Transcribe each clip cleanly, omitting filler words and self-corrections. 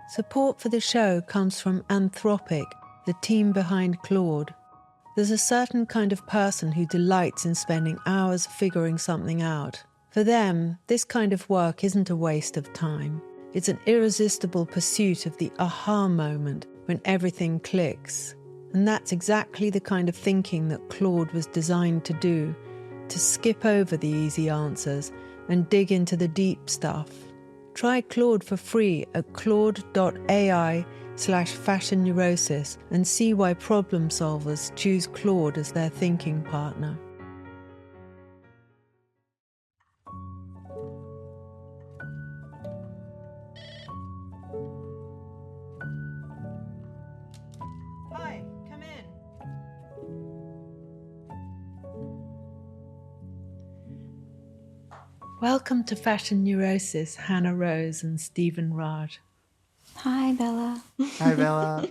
Support for the show comes from Anthropic, the team behind Claude. There's a certain kind of person who delights in spending hours figuring something out. For them, this kind of work isn't a waste of time. It's an irresistible pursuit of the aha moment when everything clicks. And that's exactly the kind of thinking that Claude was designed to do, to skip over the easy answers and dig into the deep stuff. Try Claude for free at claude.ai/fashion neurosis and see why problem solvers choose Claude as their thinking partner. Hi, come in. Welcome to Fashion Neurosis, Hannah Rose and Stephen Raj. Hi, Bella. Hi, Bella.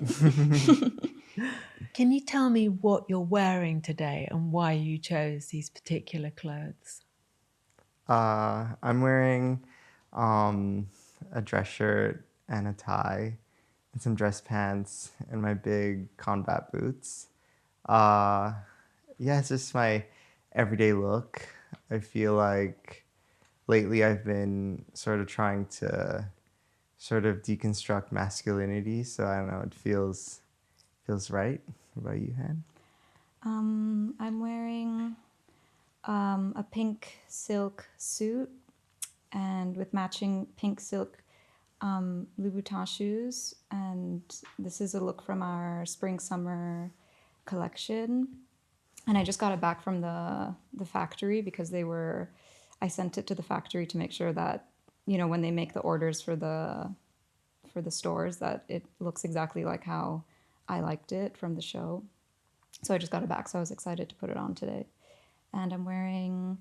Can you tell me what you're wearing today and why you chose these particular clothes? I'm wearing a dress shirt and a tie and some dress pants and my big combat boots. Yeah, it's just my everyday look. I feel like lately I've been sort of trying to sort of deconstruct masculinity, so I don't know, it feels right. What about you, Han? I'm wearing a pink silk suit and with matching pink silk Louboutin shoes. And this is a look from our spring-summer collection. And I just got it back from the factory because I sent it to the factory to make sure that, you know, when they make the orders for the stores, that it looks exactly like how I liked it from the show. So I just got it back, so I was excited to put it on today. And I'm wearing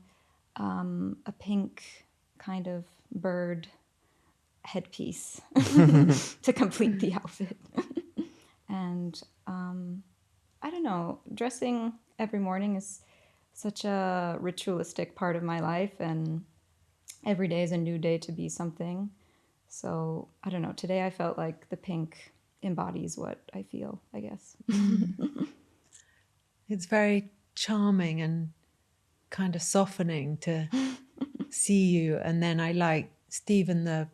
a pink kind of bird headpiece to complete the outfit. And I don't know, dressing every morning is such a ritualistic part of my life, and every day is a new day to be something. So I don't know, today I felt like the pink embodies what I feel, I guess. It's very charming and kind of softening to see you. And then I like, Stephen, the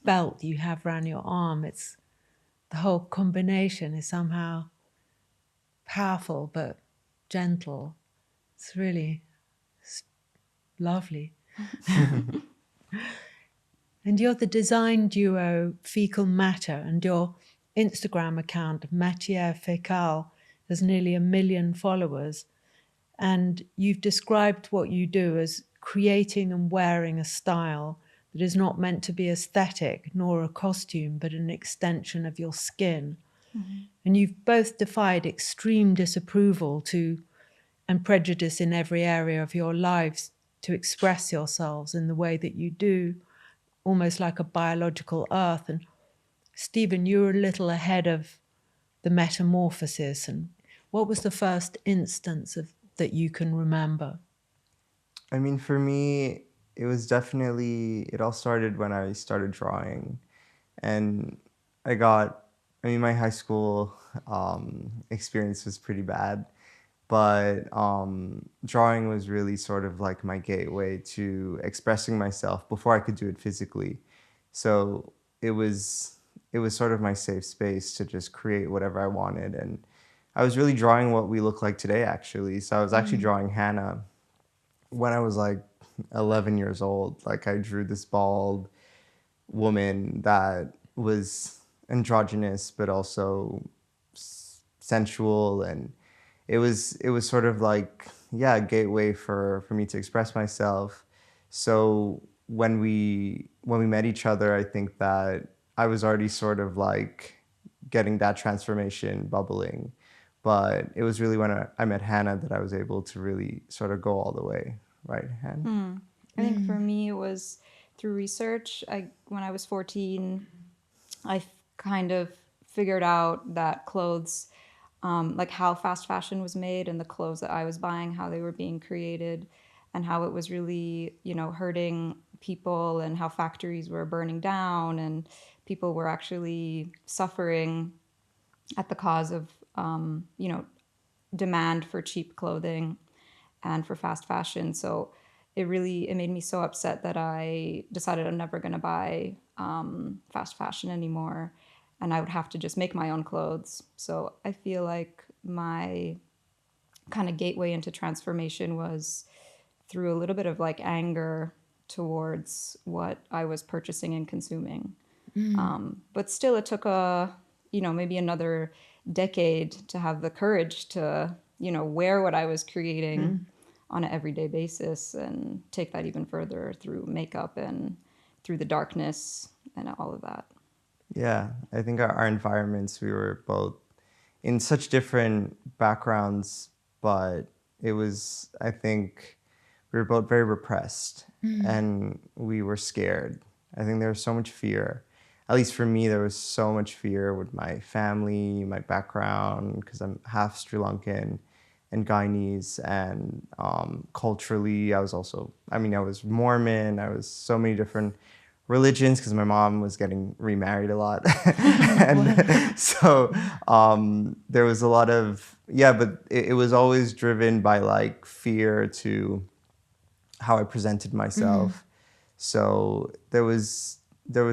belt you have around your arm. It's the whole combination is somehow powerful but gentle. It's really lovely. And you're the design duo Fecal Matter, and your Instagram account, Matières Fécales, has nearly 1 million followers. And you've described what you do as creating and wearing a style that is not meant to be aesthetic nor a costume, but an extension of your skin. Mm-hmm. And you've both defied extreme disapproval and prejudice in every area of your lives to express yourselves in the way that you do, almost like a biological earth. And Stephen, you were a little ahead of the metamorphosis. And what was the first instance of that you can remember? I mean, for me, it all started when I started drawing. And my high school experience was pretty bad, but drawing was really sort of like my gateway to expressing myself before I could do it physically. So it was sort of my safe space to just create whatever I wanted. And I was really drawing what we look like today, actually. So I was actually drawing Hannah when I was like 11 years old. Like, I drew this bald woman that was androgynous but also sensual, and it was sort of like, yeah, a gateway for me to express myself. So when we met each other, I think that I was already sort of like getting that transformation bubbling. But it was really when I met Hannah that I was able to really sort of go all the way. Right, Hannah? I think for me it was through research. When I was 14, I kind of figured out that clothes, like how fast fashion was made and the clothes that I was buying, how they were being created, and how it was really, hurting people and how factories were burning down and people were actually suffering at the cause of, demand for cheap clothing and for fast fashion. So it made me so upset that I decided I'm never going to buy fast fashion anymore, and I would have to just make my own clothes. So I feel like my kind of gateway into transformation was through a little bit of like anger towards what I was purchasing and consuming. But still, it took maybe another decade to have the courage to, wear what I was creating on an everyday basis and take that even further through makeup and through the darkness and all of that. Yeah, I think our environments, we were both in such different backgrounds, but it was, I think, we were both very repressed and we were scared. I think there was so much fear. At least for me, there was so much fear with my family, my background, because I'm half Sri Lankan and Guyanese, and culturally, I was Mormon, I was so many different religions because my mom was getting remarried a lot. And so there was a lot of, but it was always driven by like fear to how I presented myself. So there was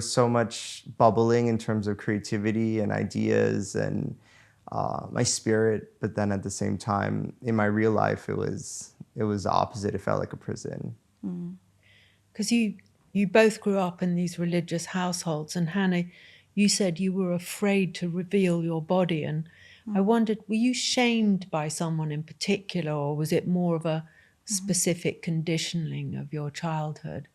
so much bubbling in terms of creativity and ideas and my spirit, but then at the same time, in my real life, it was the opposite. It felt like a prison. Because you both grew up in these religious households, and Hannah, you said you were afraid to reveal your body, and I wondered, were you shamed by someone in particular, or was it more of a specific conditioning of your childhood?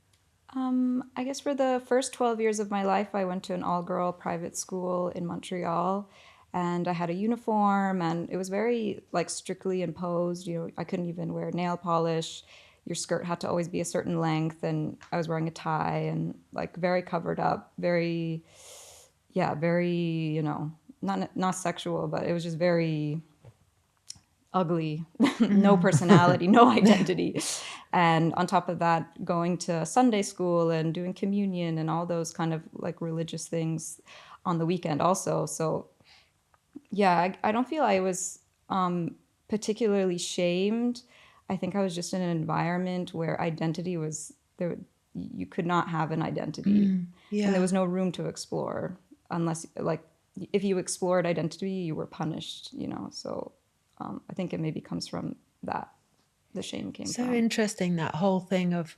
I guess for the first 12 years of my life, I went to an all-girl private school in Montreal, and I had a uniform, and it was very like strictly imposed. I couldn't even wear nail polish. Your skirt had to always be a certain length, and I was wearing a tie and like very covered up, very, not sexual, but it was just very ugly, no personality, no identity. And on top of that, going to Sunday school and doing communion and all those kind of like religious things on the weekend also. So yeah, I don't feel I was particularly shamed. I think I was just in an environment where identity was there. You could not have an identity, and there was no room to explore unless, like, if you explored identity, you were punished. So I think it maybe comes from that. The shame came from. So interesting, that whole thing of,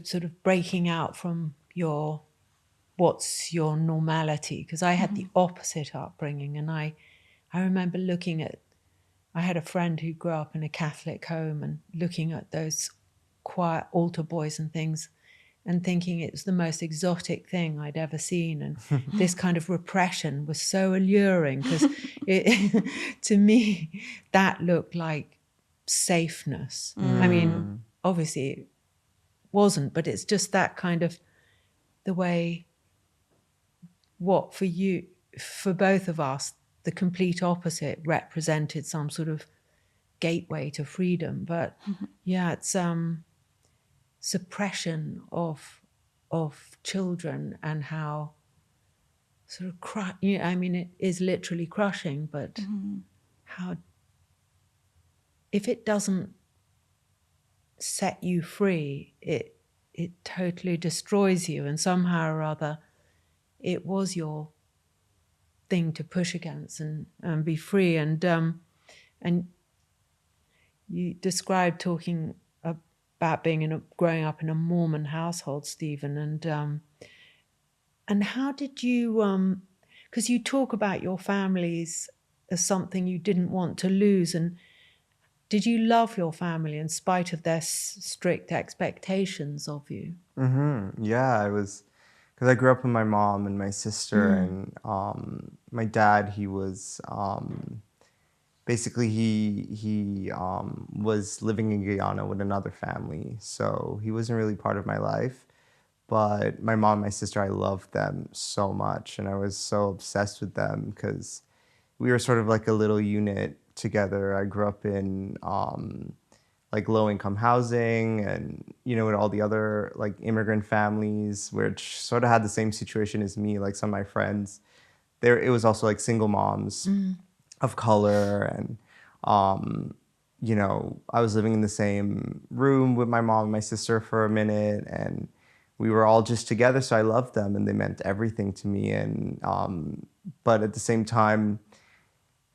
sort of breaking out from what's your normality, because I had the opposite upbringing, and I remember I had a friend who grew up in a Catholic home and looking at those quiet altar boys and things and thinking it was the most exotic thing I'd ever seen, and this kind of repression was so alluring because to me that looked like safeness. I mean, obviously it wasn't, but it's just that kind of the way, what for both of us, the complete opposite represented some sort of gateway to freedom. But it's suppression of children and how sort of it is literally crushing, but how if it doesn't set you free, it totally destroys you, and somehow or other it was your thing to push against and be free. And you described talking about growing up in a Mormon household, Stephen, and how did you, because you talk about your families as something you didn't want to lose, and did you love your family in spite of their strict expectations of you? Yeah, I was, because I grew up with my mom and my sister, and my dad, he was basically he was living in Guyana with another family, so he wasn't really part of my life. But my mom and my sister, I loved them so much, and I was so obsessed with them because we were sort of like a little unit together. I grew up in like low-income housing and, with all the other like immigrant families, which sort of had the same situation as me. Like some of my friends, it was also like single moms of color. And, I was living in the same room with my mom and my sister for a minute, and we were all just together. So I loved them and they meant everything to me. And, but at the same time,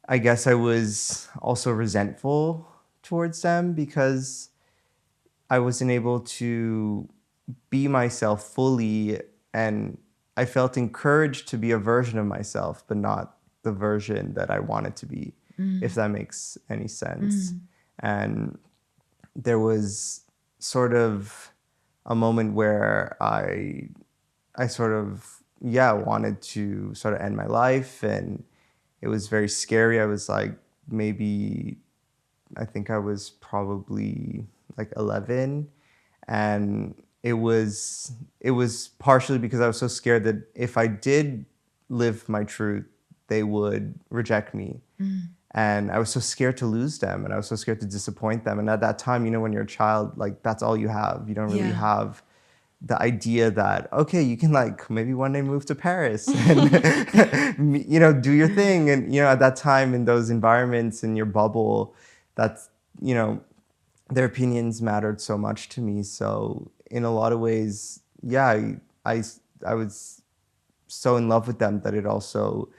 I guess I was also resentful towards them because I wasn't able to be myself fully, and I felt encouraged to be a version of myself, but not the version that I wanted to be, if that makes any sense. And there was sort of a moment where I sort of, wanted to sort of end my life, and it was very scary. I was like, I think I was probably like 11, and it was partially because I was so scared that if I did live my truth, they would reject me. And I was so scared to lose them, and I was so scared to disappoint them. And at that time, when you're a child, like that's all you have. You don't really have the idea that, okay, you can like maybe one day move to Paris and, do your thing. And, at that time in those environments in your bubble, that's, their opinions mattered so much to me. So in a lot of ways, I was so in love with them that it also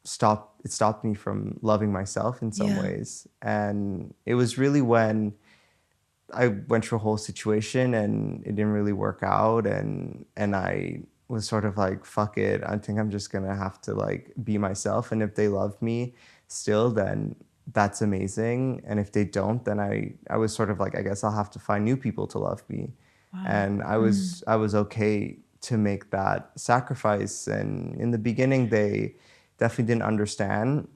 stopped me from loving myself in some ways. And it was really when I went through a whole situation and it didn't really work out, and I was sort of like, fuck it, I think I'm just gonna have to like be myself, and if they love me still, then that's amazing, and if they don't, then I was sort of like, I guess I'll have to find new people to love me. And I was okay to make that sacrifice. And in the beginning they definitely didn't understand.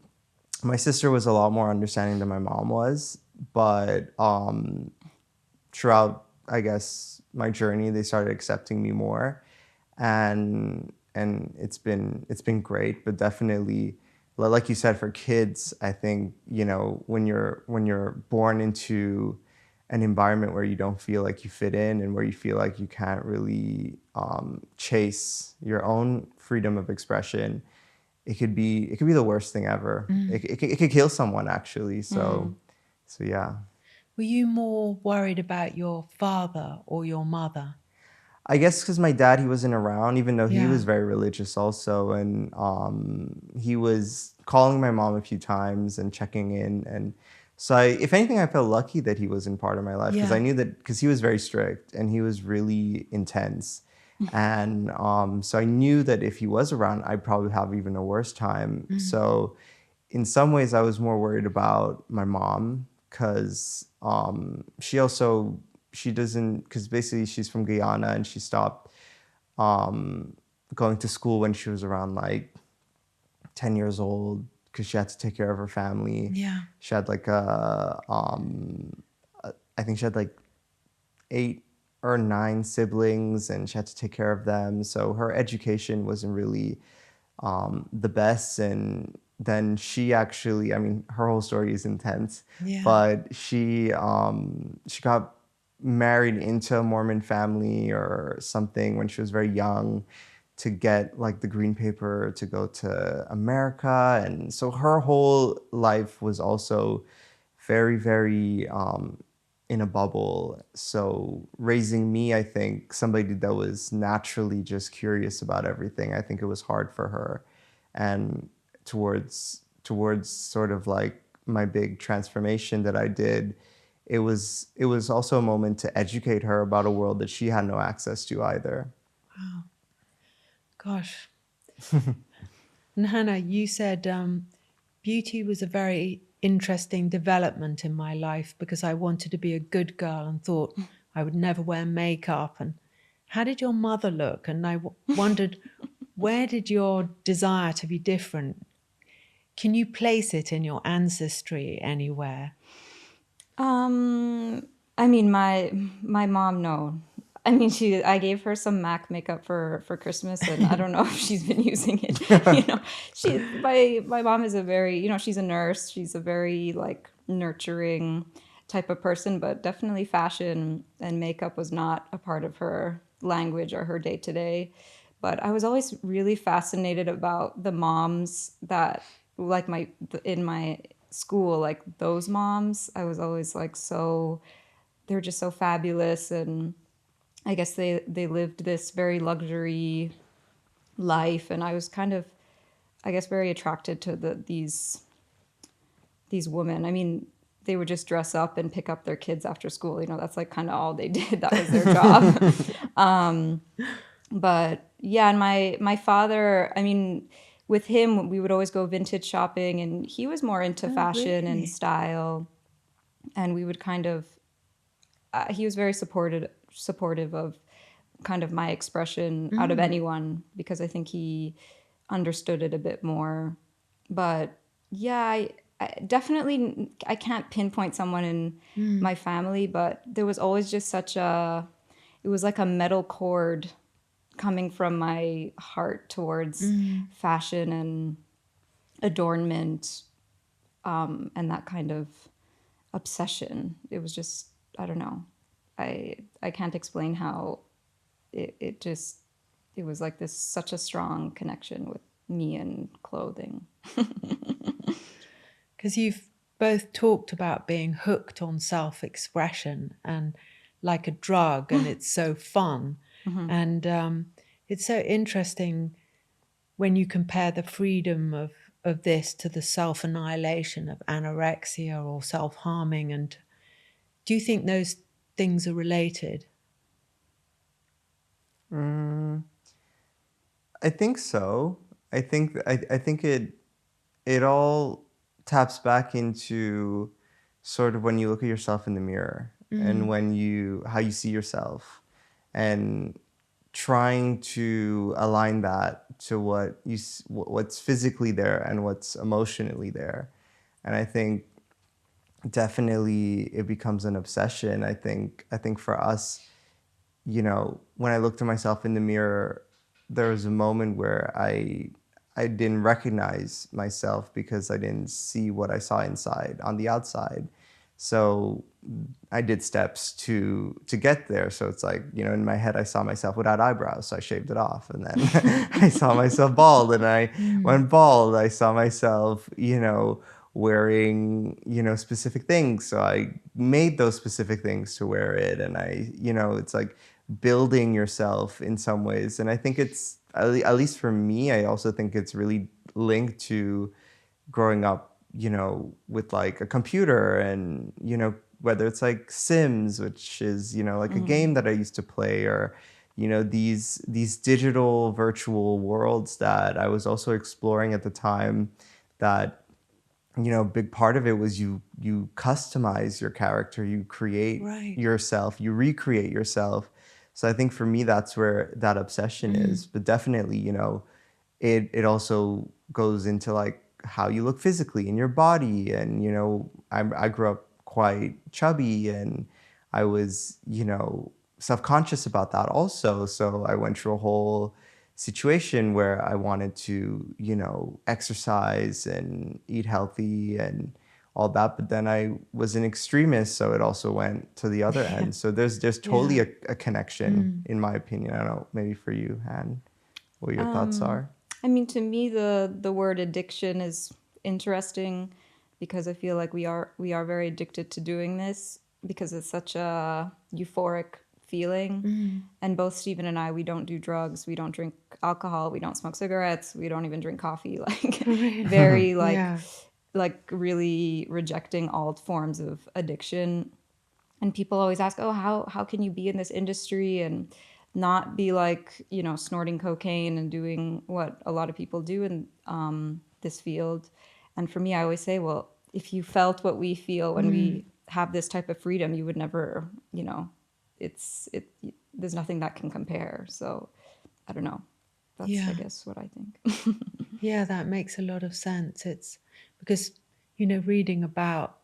My sister was a lot more understanding than my mom was, but throughout, I guess, my journey, they started accepting me more, and it's been great. But definitely, like you said, for kids, I think when you're born into an environment where you don't feel like you fit in, and where you feel like you can't really chase your own freedom of expression, it could be the worst thing ever. It could kill someone, actually. So yeah. Were you more worried about your father or your mother? I guess because my dad, he wasn't around, even though he was very religious also. And he was calling my mom a few times and checking in. And so if anything, I felt lucky that he wasn't part of my life, because I knew that, because he was very strict and he was really intense. And so I knew that if he was around, I'd probably have even a worse time. So in some ways, I was more worried about my mom, because she doesn't, because basically she's from Guyana, and she stopped going to school when she was around like 10 years old, because she had to take care of her family. She had like I think she had like 8 or 9 siblings, and she had to take care of them. So her education wasn't really the best. And then she actually, I mean, her whole story is intense, but she got married into a Mormon family or something when she was very young, to get like the green paper to go to America. And so her whole life was also very, very in a bubble. So raising me, I think somebody that was naturally just curious about everything, I think it was hard for her. And towards sort of like my big transformation that I did, it was also a moment to educate her about a world that she had no access to either. Wow. Gosh. And Hannah, you said beauty was a very interesting development in my life, because I wanted to be a good girl and thought I would never wear makeup. And how did your mother look? And I wondered, where did your desire to be different, can you place it in your ancestry anywhere? I mean, my mom, no. I mean, I gave her some MAC makeup for Christmas, and I don't know if she's been using it. My mom is a very, she's a nurse. She's a very like nurturing, type of person, but definitely fashion and makeup was not a part of her language or her day-to-day. But I was always really fascinated about the moms that, like, in my school, like those moms. I was always like, so they're just so fabulous, and I guess they lived this very luxury life, and I was kind of, I guess, very attracted to these women. I mean, they would just dress up and pick up their kids after school. You know, that's like kind of all they did. That was their job. But yeah, and my father, I mean, with him, we would always go vintage shopping, and he was more into fashion really? and style, and we would kind of. He was very supportive of kind of my expression out of anyone, because I think he understood it a bit more. But yeah, I definitely, I can't pinpoint someone in my family, but there was always just it was like a metal cord coming from my heart towards fashion and adornment, and that kind of obsession. It was just, I don't know. I can't explain how it just, it was like this, such a strong connection with me and clothing. Because you've both talked about being hooked on self-expression and like a drug, and it's so fun. And it's so interesting when you compare the freedom of this to the self-annihilation of anorexia or self-harming. And do you think those things are related? I think so. I think it all taps back into sort of when you look at yourself in the mirror and when how you see yourself, and trying to align that to what's physically there and what's emotionally there. And I think definitely it becomes an obsession. I think for us, you know, when I looked at myself in the mirror, there was a moment where I didn't recognize myself because I didn't see what I saw inside on the outside. So I did steps to get there. So it's like, you know, in my head I saw myself without eyebrows, so I shaved it off, and then I saw myself bald, and I went bald. I saw myself, you know, wearing, you know, specific things, so I made those specific things to wear it. And I, you know, it's like building yourself in some ways. And I think it's, at least for me, I also think it's really linked to growing up, you know, with like a computer, and, you know, whether it's like Sims, which is, you know, like a game that I used to play, or, you know, these digital virtual worlds that I was also exploring at the time, that, you know, a big part of it was you customize your character, you create yourself, you recreate yourself. So I think for me, that's where that obsession is. But definitely, you know, it also goes into like how you look physically in your body. And, you know, I grew up quite chubby, and I was, you know, self-conscious about that also. So I went through a whole situation where I wanted to, you know, exercise and eat healthy and all that. But then I was an extremist, so it also went to the other end. So there's totally a connection, in my opinion. I don't know, maybe for you, Han, what your thoughts are. I mean, to me, the word addiction is interesting, because I feel like we are very addicted to doing this, because it's such a euphoric feeling. And both Stephen and I, we don't do drugs, we don't drink alcohol, we don't smoke cigarettes, we don't even drink coffee. Like very like really rejecting all forms of addiction. And people always ask, oh, how can you be in this industry and not be like, you know, snorting cocaine and doing what a lot of people do in this field. And for me, I always say, well, if you felt what we feel when we have this type of freedom, you would never, you know, there's nothing that can compare. So I don't know. That's, I guess, what I think. Yeah, that makes a lot of sense. It's because, you know, reading about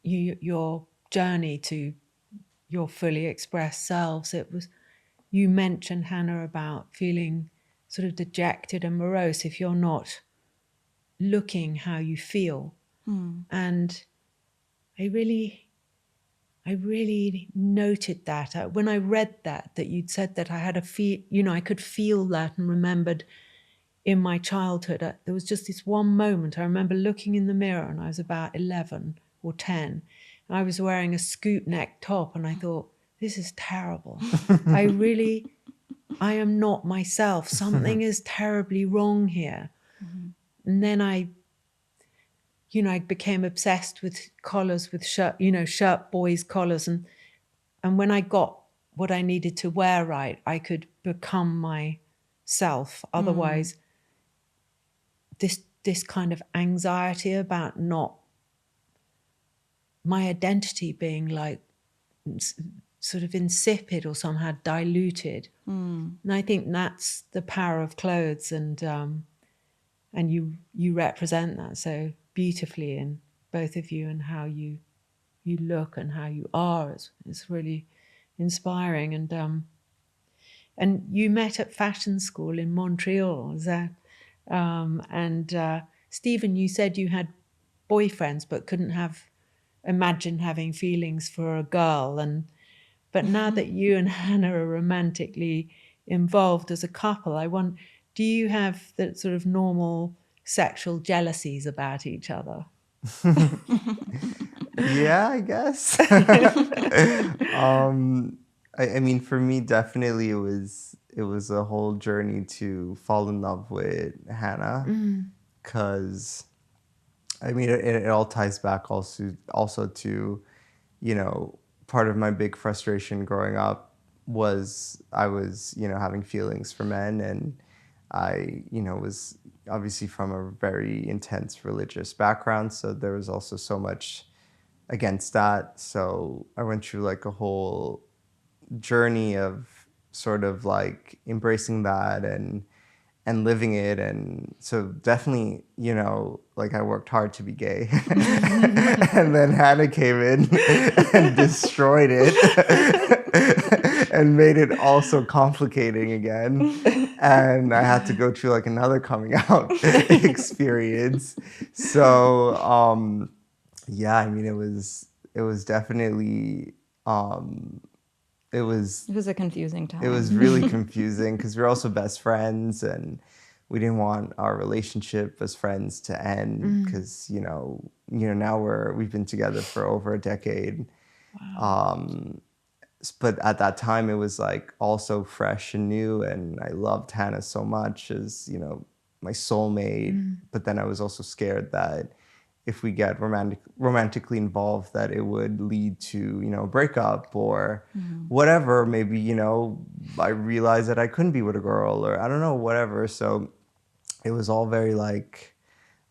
your journey to your fully expressed selves, it was, you mentioned, Hannah, about feeling sort of dejected and morose if you're not looking how you feel. And I really I really noted that when I read that you'd said that I had I could feel that and remembered in my childhood, there was just this one moment. I remember looking in the mirror and I was about 11 or 10. And I was wearing a scoop neck top and I thought, this is terrible. I am not myself. Something is terribly wrong here. And then I became obsessed with collars, with shirt boys' collars. And when I got what I needed to wear right, I could become myself. Otherwise, this kind of anxiety about not my identity being like sort of insipid or somehow diluted. And I think that's the power of clothes, and you represent that so beautifully in both of you, and how you look and how you are. It's really inspiring. And you met at fashion school in Montreal, is that? Stephen, you said you had boyfriends but couldn't imagine having feelings for a girl. But now that you and Hannah are romantically involved as a couple, do you have the sort of normal sexual jealousies about each other? Yeah, I guess. I mean, for me, definitely it was a whole journey to fall in love with Hannah, because I mean, it all ties back also to, part of my big frustration growing up was I was, having feelings for men, and I, was obviously from a very intense religious background, so there was also so much against that. So I went through like a whole journey of sort of like embracing that and living it. And so definitely, like I worked hard to be gay. And then Hannah came in and destroyed it and made it also complicating again. And I had to go through like another coming out experience. So yeah, I mean, it was definitely it was a confusing time. It was really confusing because we were also best friends, and we didn't want our relationship as friends to end because now we've been together for over a decade. Wow. But at that time it was like also fresh and new, and I loved Hannah so much as my soulmate. But then I was also scared that if we get romantically involved, that it would lead to a breakup or whatever. Maybe I realized that I couldn't be with a girl, or I don't know, whatever. So it was all very like,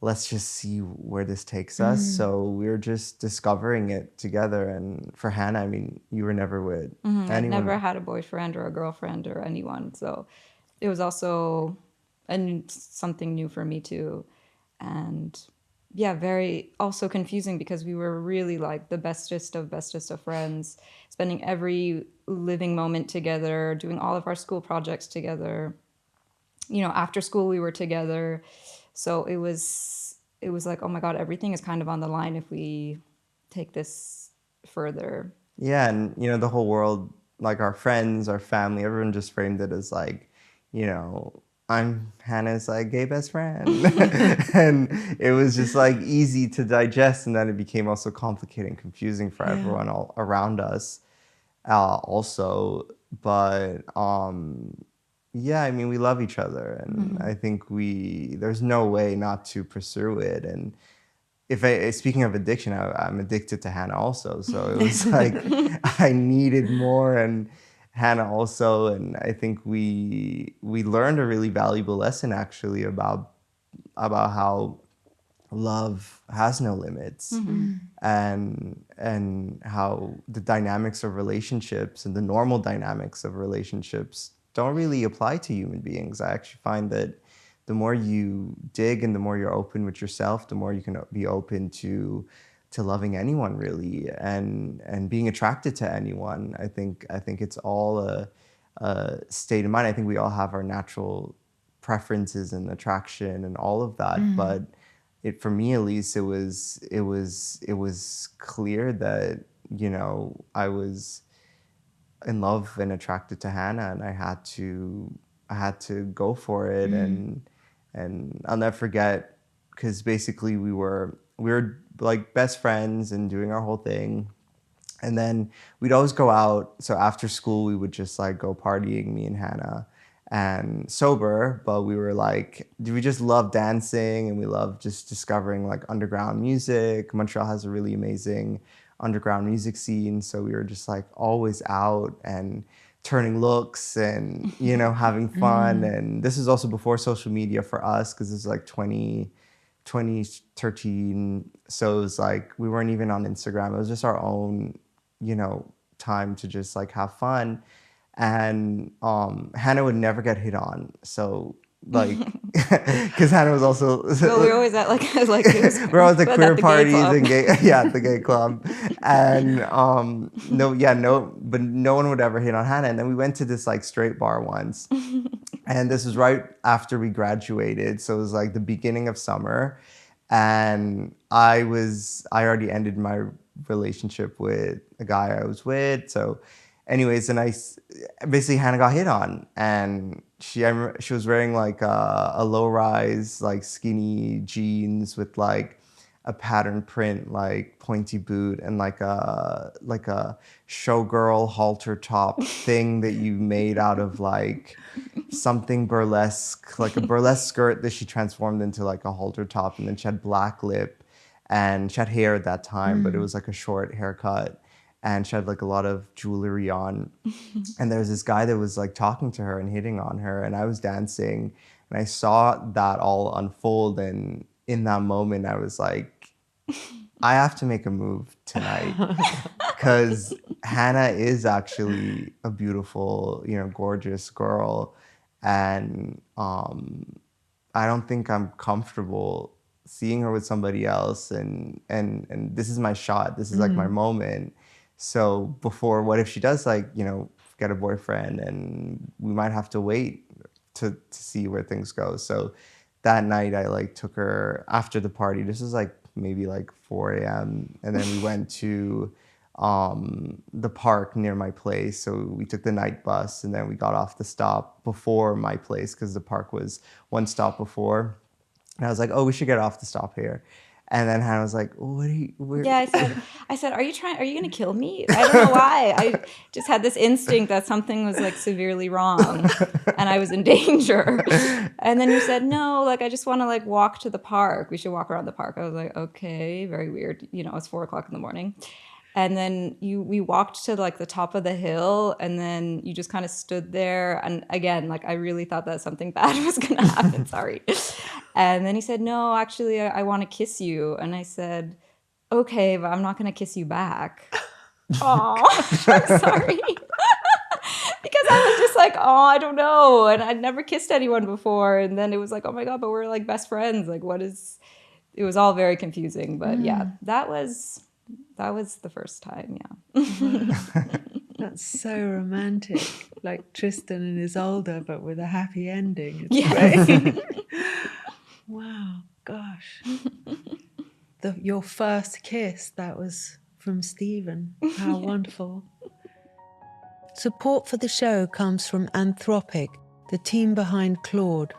let's just see where this takes us. So we were just discovering it together. And for Hannah, I mean, you were never with anyone. I never had a boyfriend or a girlfriend or anyone, so it was also something new for me too. And yeah, very also confusing because we were really like the bestest of friends, spending every living moment together, doing all of our school projects together. After school we were together. So it was like, oh my God, everything is kind of on the line if we take this further. Yeah, and the whole world, like our friends, our family, everyone just framed it as like, I'm Hannah's like gay best friend. And it was just like easy to digest, and then it became also complicated and confusing for everyone all around us also. But yeah, I mean, we love each other, and I think there's no way not to pursue it. And speaking of addiction, I'm addicted to Hannah also. So it was like I needed more, and Hannah also. And I think we learned a really valuable lesson actually about how love has no limits, and how the dynamics of relationships and the normal dynamics of relationships don't really apply to human beings. I actually find that the more you dig and the more you're open with yourself, the more you can be open to loving anyone really, and being attracted to anyone. I think it's all a state of mind. I think we all have our natural preferences and attraction and all of that, but for me at least, it was clear that I was in love and attracted to Hannah, and I had to go for it. And I'll never forget, because basically we were like best friends and doing our whole thing. And then we'd always go out. So after school, we would just like go partying, me and Hannah, and sober. But we just love dancing, and we love just discovering like underground music. Montreal has a really amazing underground music scene. So we were just like always out and turning looks and, having fun. And this is also before social media for us, because this is like 2013. So it was like we weren't even on Instagram. It was just our own, time to just like have fun. And Hannah would never get hit on. So like, because Hannah was also Well, we're always at we're always at queer the gay parties club. and at the gay club. And but no one would ever hit on Hannah. And then we went to this like straight bar once. And this was right after we graduated. So it was like the beginning of summer. And I already ended my relationship with a guy I was with. So anyways, and basically Hannah got hit on, and she was wearing like a low-rise, like skinny jeans with like a pattern print, like pointy boot, and like a showgirl halter top thing that you made out of like something burlesque, like a burlesque skirt that she transformed into like a halter top. And then she had black lip, and she had hair at that time, but it was like a short haircut, and she had like a lot of jewelry on. And there was this guy that was like talking to her and hitting on her, and I was dancing, and I saw that all unfold. And in that moment, I was like, I have to make a move tonight, because Hannah is actually a beautiful, gorgeous girl. And I don't think I'm comfortable seeing her with somebody else. And this is my shot. This is like my moment. So what if she does like, get a boyfriend, and we might have to wait to see where things go. So that night I like took her after the party. This was like maybe like 4 a.m. And then we went to the park near my place. So we took the night bus, and then we got off the stop before my place, because the park was one stop before. And I was like, oh, we should get off the stop here. And then Hannah was like, what are you... Yeah, I said, are you going to kill me? I don't know why. I just had this instinct that something was like severely wrong and I was in danger. And then you said, no, like I just want to like walk to the park. We should walk around the park. I was like, okay, very weird. It's 4:00 in the morning. And then we walked to like the top of the hill, and then you just kind of stood there. And again, like I really thought that something bad was going to happen. Sorry. And then he said, no, actually, I want to kiss you. And I said, okay, but I'm not going to kiss you back. Oh, I'm sorry. Because I was just like, oh, I don't know. And I'd never kissed anyone before. And then it was like, oh my God, but we're like best friends. Like, it was all very confusing. But yeah, that was the first time. Yeah. That's so romantic. Like Tristan and Isolde, but with a happy ending. It's Yes. great. Wow, gosh. Your first kiss, that was from Stephen. How wonderful. Support for the show comes from Anthropic, the team behind Claude.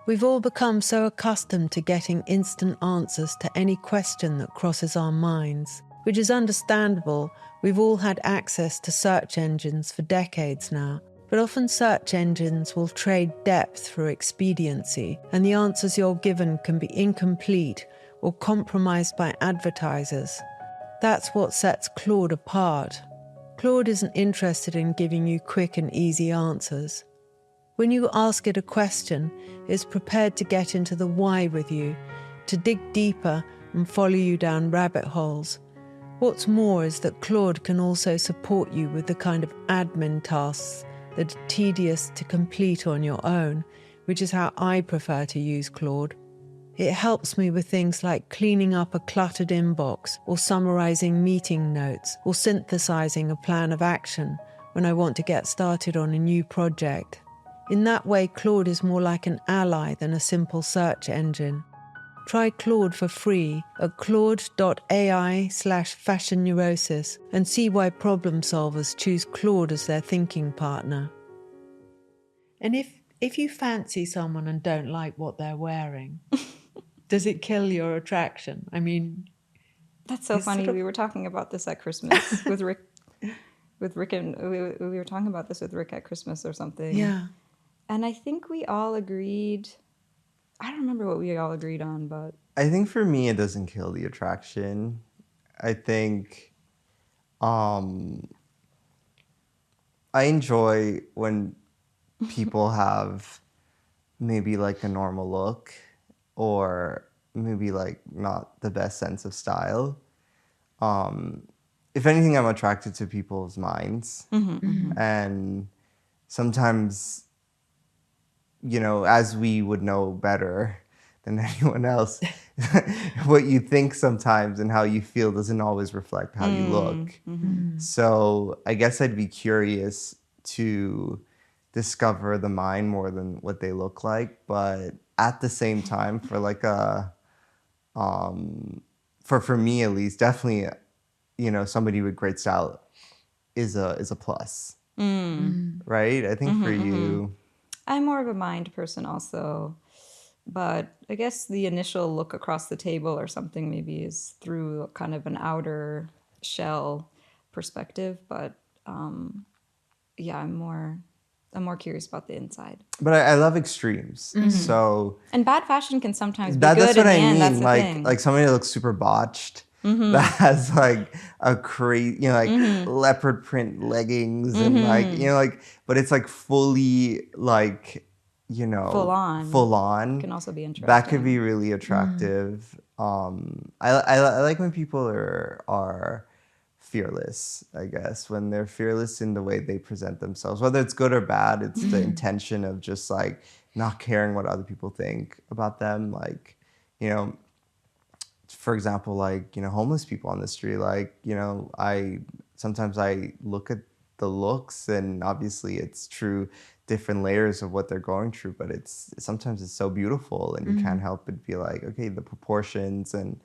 We've all become so accustomed to getting instant answers to any question that crosses our minds, which is understandable. We've all had access to search engines for decades now. But often search engines will trade depth for expediency, and the answers you're given can be incomplete or compromised by advertisers. That's what sets Claude apart. Claude isn't interested in giving you quick and easy answers. When you ask it a question, it's prepared to get into the why with you, to dig deeper and follow you down rabbit holes. What's more is that Claude can also support you with the kind of admin tasks that are tedious to complete on your own, which is how I prefer to use Claude. It helps me with things like cleaning up a cluttered inbox, or summarizing meeting notes, or synthesizing a plan of action when I want to get started on a new project. In that way, Claude is more like an ally than a simple search engine. Try Claude for free at claude.ai/fashionneurosis and see why problem solvers choose Claude as their thinking partner. And if you fancy someone and don't like what they're wearing, does it kill your attraction? I mean, That's so funny. We were talking about this at Christmas with Rick. With Rick and we were talking about this with Rick at Christmas or something. Yeah. And I think we all agreed. I don't remember what we all agreed on, but I think for me, it doesn't kill the attraction. I think I enjoy when people have maybe like a normal look or maybe like not the best sense of style. If anything, I'm attracted to people's minds. And sometimes, you know, as we would know better than anyone else, what you think sometimes and how you feel doesn't always reflect how you look. So I guess I'd be curious to discover the mind more than what they look like. But at the same time, for like a, for me at least, definitely, you know, somebody with great style is a plus, right? I think for you, I'm more of a mind person also. But I guess the initial look across the table or something maybe is through kind of an outer shell perspective. But yeah, I'm more curious about the inside. but I love extremes. So And bad fashion can sometimes be that's good what in I the end. That's mean. the thing. Like somebody that looks super botched, that has like a crazy, you know, like leopard print leggings and like, you know, like, but it's like fully like, you know, full on. Can also be interesting. That could be really attractive. I like when people are fearless, I guess, when they're fearless in the way they present themselves, whether it's good or bad. It's the intention of just like not caring what other people think about them. Like, you know, for example, like, you know, homeless people on the street, like, you know, sometimes I look at the looks and obviously it's true different layers of what they're going through, but sometimes it's so beautiful and you can't help but be like, okay, the proportions and,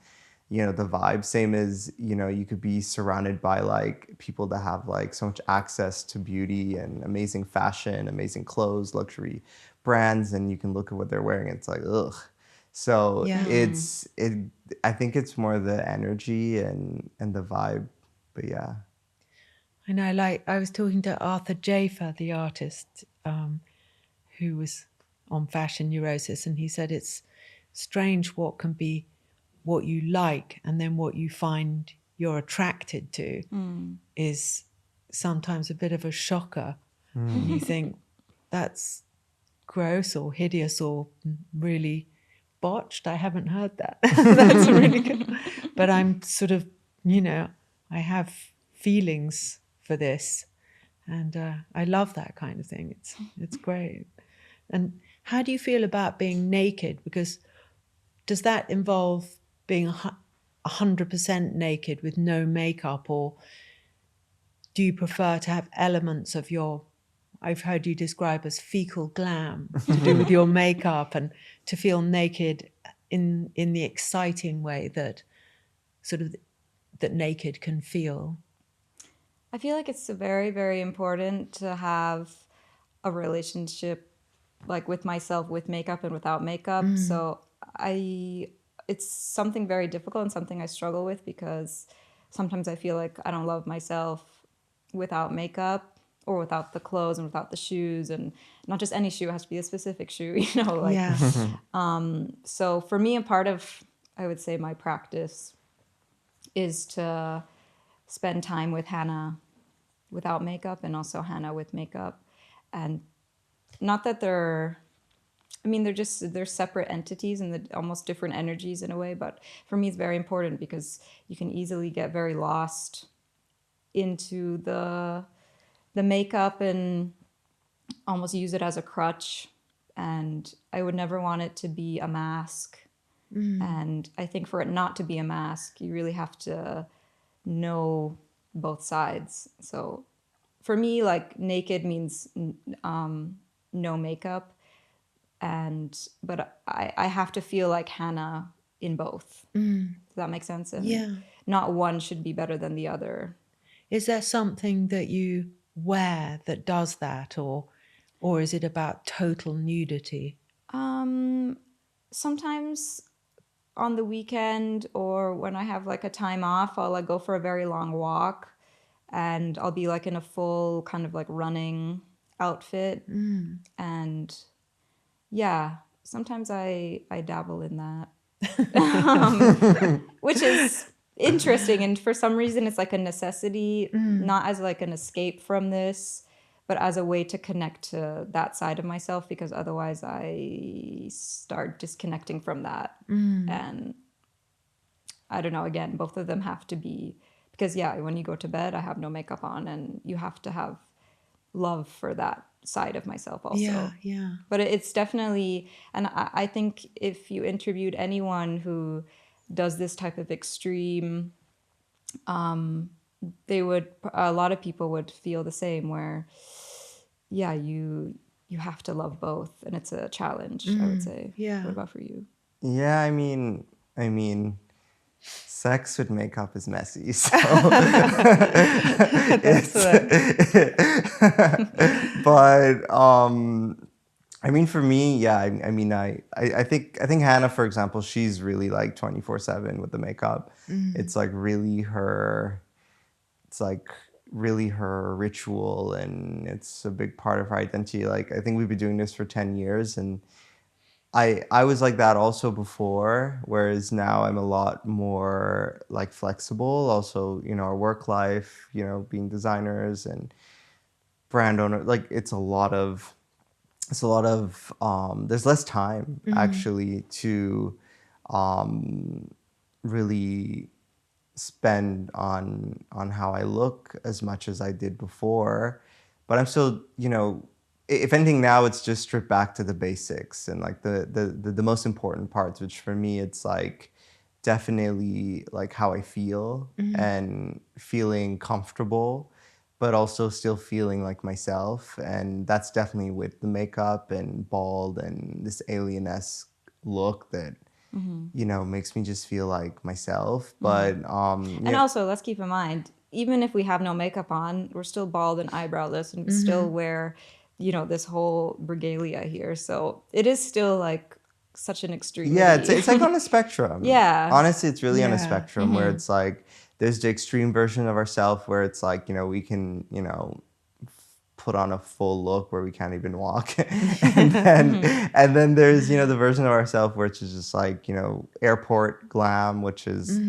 you know, the vibe. Same as, you know, you could be surrounded by like people that have like so much access to beauty and amazing fashion, amazing clothes, luxury brands, and you can look at what they're wearing and it's like, ugh. So I think it's more the energy and the vibe, but yeah. I know, like I was talking to Arthur Jafer, the artist, who was on Fashion Neurosis, and he said it's strange what can be what you like and then what you find you're attracted to is sometimes a bit of a shocker. And you think that's gross or hideous or really botched. I haven't heard that. That's really good. But I'm sort of, you know, I have feelings for this, and I love that kind of thing. It's great. And how do you feel about being naked? Because does that involve being 100% naked with no makeup, or do you prefer to have elements of your, I've heard you describe as fecal glam, to do with your makeup and to feel naked in the exciting way that sort of that naked can feel? I feel like it's very, very important to have a relationship like with myself with makeup and without makeup. So it's something very difficult and something I struggle with because sometimes I feel like I don't love myself without makeup or without the clothes and without the shoes, and not just any shoe, it has to be a specific shoe, you know, like, so for me, a part of, I would say, my practice is to spend time with Hannah without makeup and also Hannah with makeup. And not that they're separate entities and they're almost different energies in a way, but for me it's very important because you can easily get very lost into the makeup and almost use it as a crutch. And I would never want it to be a mask. And I think for it not to be a mask, you really have to know both sides. So for me, like, naked means no makeup, but I have to feel like Hannah in both. Does that make sense? And Yeah. not one should be better than the other. Is there something that you wear that does that, or is it about total nudity? Sometimes on the weekend or when I have like a time off, I'll like go for a very long walk and I'll be like in a full kind of like running outfit. And yeah, sometimes I dabble in that, which is interesting. And for some reason, it's like a necessity, not as like an escape from this, but as a way to connect to that side of myself, because otherwise I start disconnecting from that. And I don't know, again, both of them have to be, because yeah, when you go to bed, I have no makeup on and you have to have love for that side of myself also. Yeah. But it's definitely, and I think if you interviewed anyone who does this type of extreme, a lot of people would feel the same, where yeah, you have to love both, and it's a challenge, I would say. Yeah. What about for you? Yeah, I mean, sex with makeup is messy, so That's but I mean, for me, yeah, I think Hannah, for example, she's really like 24/7 with the makeup. It's like really her, it's like really her ritual, and it's a big part of her identity. Like, I think we've been doing this for 10 years, and I was like that also before, whereas now I'm a lot more like flexible. Also, our work life, being designers and brand owner, like it's a lot of there's less time actually to really spend on how I look as much as I did before. But I'm still, if anything now, it's just stripped back to the basics and like the most important parts, which for me, it's like definitely like how I feel and feeling comfortable, but also still feeling like myself. And that's definitely with the makeup and bald and this alien-esque look that makes me just feel like myself. But And also, let's keep in mind, even if we have no makeup on, we're still bald and eyebrowless, and we still wear, this whole regalia here. So it is still like such an extreme. Yeah, it's like on a spectrum. Yeah. Honestly, it's really on a Yeah. spectrum where it's like there's the extreme version of ourselves where it's like, we can, put on a full look where we can't even walk. and then there's, the version of ourselves which is just like, airport glam, which is,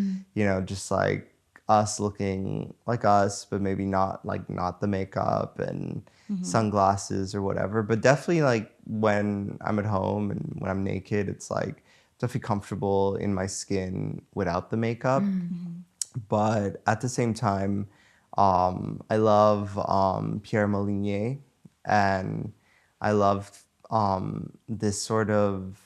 just like us looking like us, but maybe not the makeup and sunglasses or whatever. But definitely like when I'm at home and when I'm naked, it's like definitely comfortable in my skin without the makeup. But at the same time, I love Pierre Molinier, and I love this sort of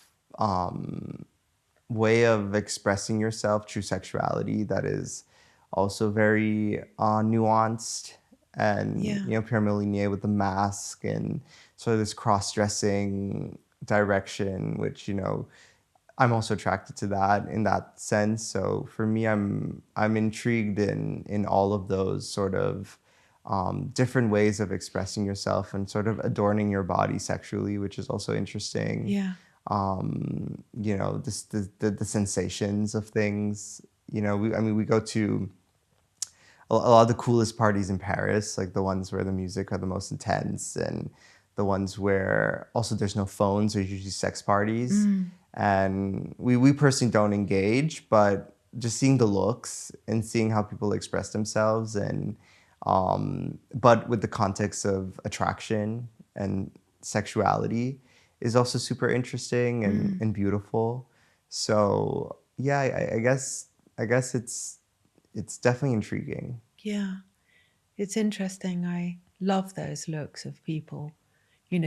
way of expressing yourself through sexuality that is also very nuanced. And Pierre Molinier with the mask and sort of this cross-dressing direction, which I'm also attracted to that in that sense. So for me, I'm intrigued in all of those sort of different ways of expressing yourself and sort of adorning your body sexually, which is also interesting. Yeah. This, the sensations of things. We go to a lot of the coolest parties in Paris, like the ones where the music are the most intense, and the ones where also there's no phones. There's usually sex parties. And we personally don't engage, but just seeing the looks and seeing how people express themselves, and but with the context of attraction and sexuality is also super interesting and beautiful. So yeah, I guess it's definitely intriguing. Yeah. It's interesting. I love those looks of people.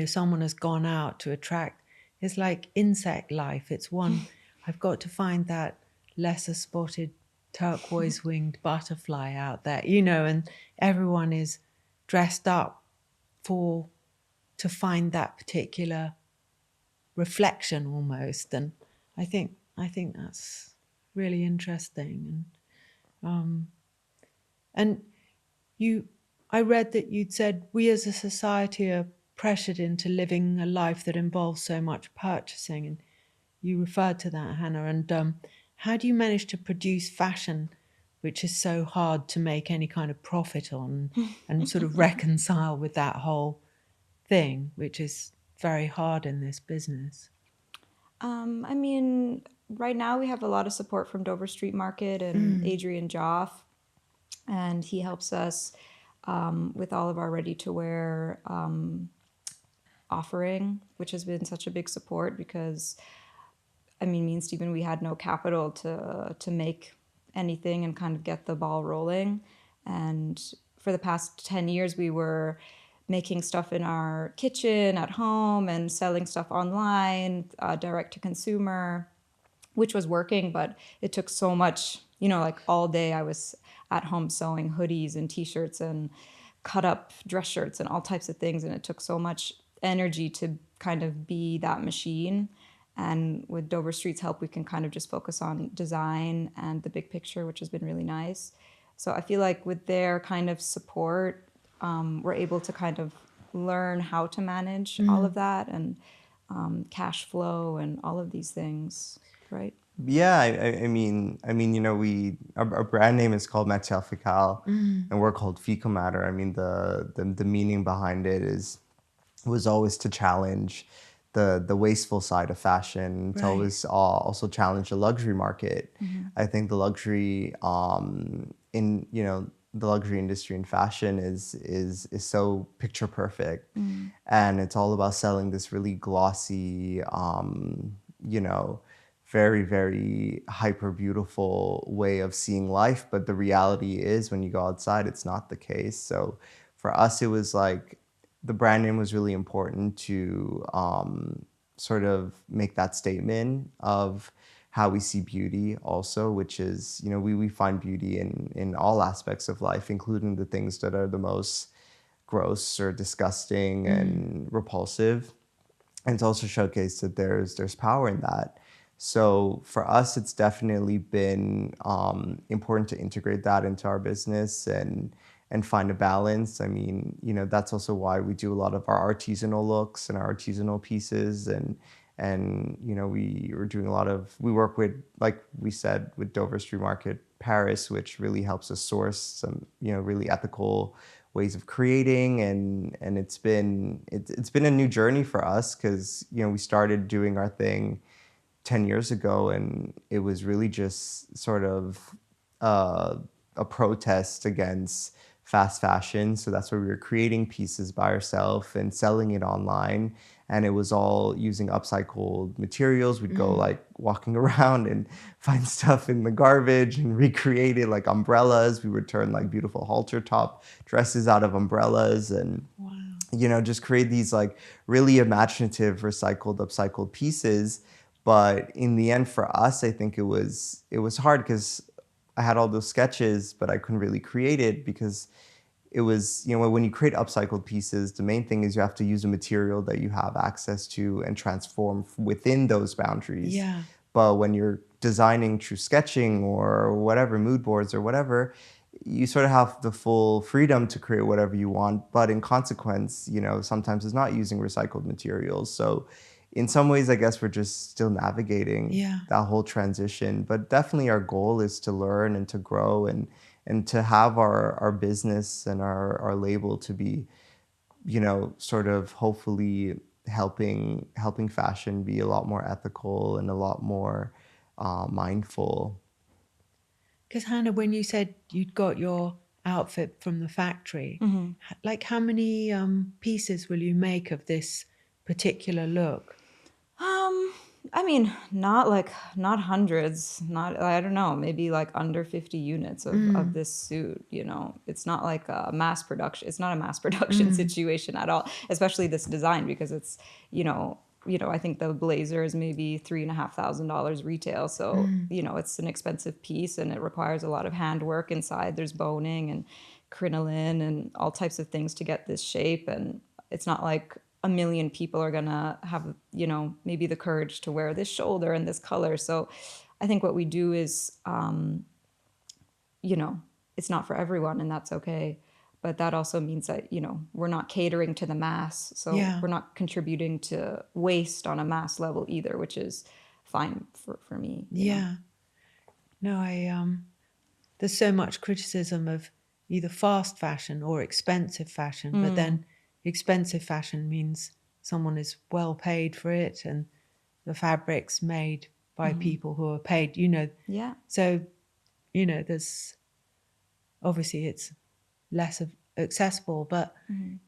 Someone has gone out to attract. It's like insect life. It's one, I've got to find that lesser spotted turquoise winged butterfly out there, and everyone is dressed up to find that particular reflection almost. And I think I think that's really interesting. And I read that you'd said we as a society are pressured into living a life that involves so much purchasing, and you referred to that, Hannah. And how do you manage to produce fashion, which is so hard to make any kind of profit on, and sort of reconcile with that whole thing, which is very hard in this business? I mean, right now we have a lot of support from Dover Street Market and Adrian Joff, and he helps us with all of our ready-to-wear offering, which has been such a big support because, I mean, me and Stephen, we had no capital to make anything and kind of get the ball rolling. And for the past 10 years, we were making stuff in our kitchen at home and selling stuff online, direct to consumer, which was working, but it took so much, you know, like all day I was at home sewing hoodies and t-shirts and cut up dress shirts and all types of things. And it took so much energy to kind of be that machine. And with Dover Street's help, we can kind of just focus on design and the big picture, which has been really nice. So I feel like with their kind of support, we're able to kind of learn how to manage all of that and cash flow and all of these things, right? Yeah, I mean, you know, our brand name is called Matières Fécales, and we're called Fecal Matter. I mean, the meaning behind it was always to challenge the wasteful side of fashion, to Right. always also challenge the luxury market. I think the luxury in, you know, the luxury industry in fashion is so picture perfect, and it's all about selling this really glossy, you know, very, very hyper beautiful way of seeing life. But the reality is when you go outside, it's not the case. So for us, it was like the brand name was really important to sort of make that statement of how we see beauty also, which is, you know, we find beauty in all aspects of life, including the things that are the most gross or disgusting and repulsive. And to also showcase that there's power in that. So for us, it's definitely been important to integrate that into our business and find a balance. I mean, you know, that's also why we do a lot of our artisanal looks and our artisanal pieces, and you know, we work with, like we said, with Dover Street Market Paris, which really helps us source some, you know, really ethical ways of creating, and it's been a new journey for us because, you know, we started doing our thing 10 years ago, and it was really just sort of a protest against fast fashion. So that's why we were creating pieces by ourselves and selling it online. And it was all using upcycled materials. We'd go like walking around and find stuff in the garbage and recreate it, like umbrellas. We would turn like beautiful halter top dresses out of umbrellas and, Wow. you know, just create these like really imaginative, recycled, upcycled pieces. But in the end, for us, I think it was hard because I had all those sketches, but I couldn't really create it because it was, you know, when you create upcycled pieces, the main thing is you have to use a material that you have access to and transform within those boundaries. Yeah. But when you're designing through sketching or whatever, mood boards or whatever, you sort of have the full freedom to create whatever you want. But in consequence, you know, sometimes it's not using recycled materials. So in some ways, I guess we're just still navigating Yeah. that whole transition. But definitely our goal is to learn and to grow and to have our business and our label to be, you know, sort of hopefully helping fashion be a lot more ethical and a lot more mindful. Because Hannah, when you said you'd got your outfit from the factory, like how many pieces will you make of this particular look? I mean, not hundreds, not, I don't know, maybe like under 50 units of this suit, you know. It's not like a mass production. It's not a mass production situation at all, especially this design because it's, you know, I think the blazer is maybe $3,500 retail. So, you know, it's an expensive piece and it requires a lot of handwork inside. There's boning and crinoline and all types of things to get this shape. And it's not like a million people are gonna have, you know, maybe the courage to wear this shoulder and this color. So I think what we do is, you know, it's not for everyone, and that's okay. But that also means that, you know, we're not catering to the mass. So Yeah. we're not contributing to waste on a mass level either, which is fine for me. You know? Yeah. No, there's so much criticism of either fast fashion or expensive fashion, but then expensive fashion means someone is well paid for it and the fabric's made by people who are paid, you know. Yeah. So, you know, there's obviously it's less accessible, but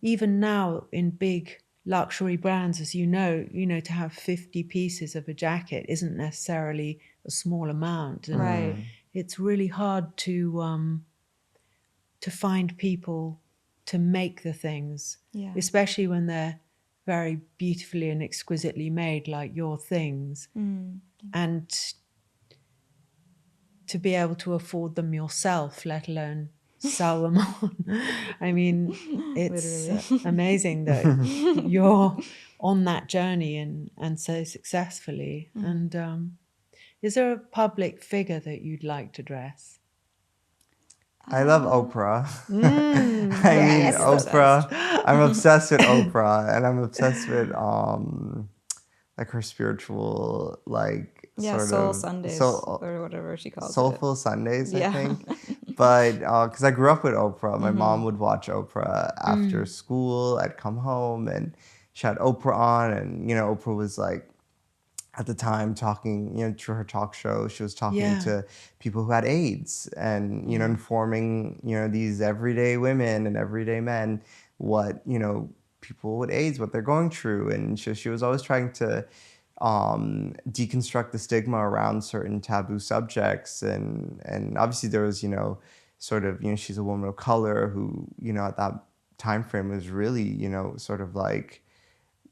even now in big luxury brands, as you know, to have 50 pieces of a jacket isn't necessarily a small amount, and Right. it's really hard to find people to make the things, Yeah. especially when they're very beautifully and exquisitely made, like your things, and to be able to afford them yourself, let alone sell them on. I mean, it's Literally. amazing that you're on that journey and so successfully. And is there a public figure that you'd like to dress? I love Oprah. I mean, Yes, Oprah. obsessed. I'm obsessed with Oprah, and I'm obsessed with like her spiritual, like Yeah, sort Soul of Sundays soul, or whatever she calls soulful Sundays, I Yeah. think. But because I grew up with Oprah, my mom would watch Oprah after school. I'd come home and she had Oprah on, and you know, Oprah was like at the time talking, you know, through her talk show, she was talking Yeah. to people who had AIDS and, you know, informing, you know, these everyday women and everyday men what, you know, people with AIDS, what they're going through. And she was always trying to deconstruct the stigma around certain taboo subjects. And obviously there was, you know, sort of, you know, she's a woman of color who, you know, at that time frame was really, you know, sort of like,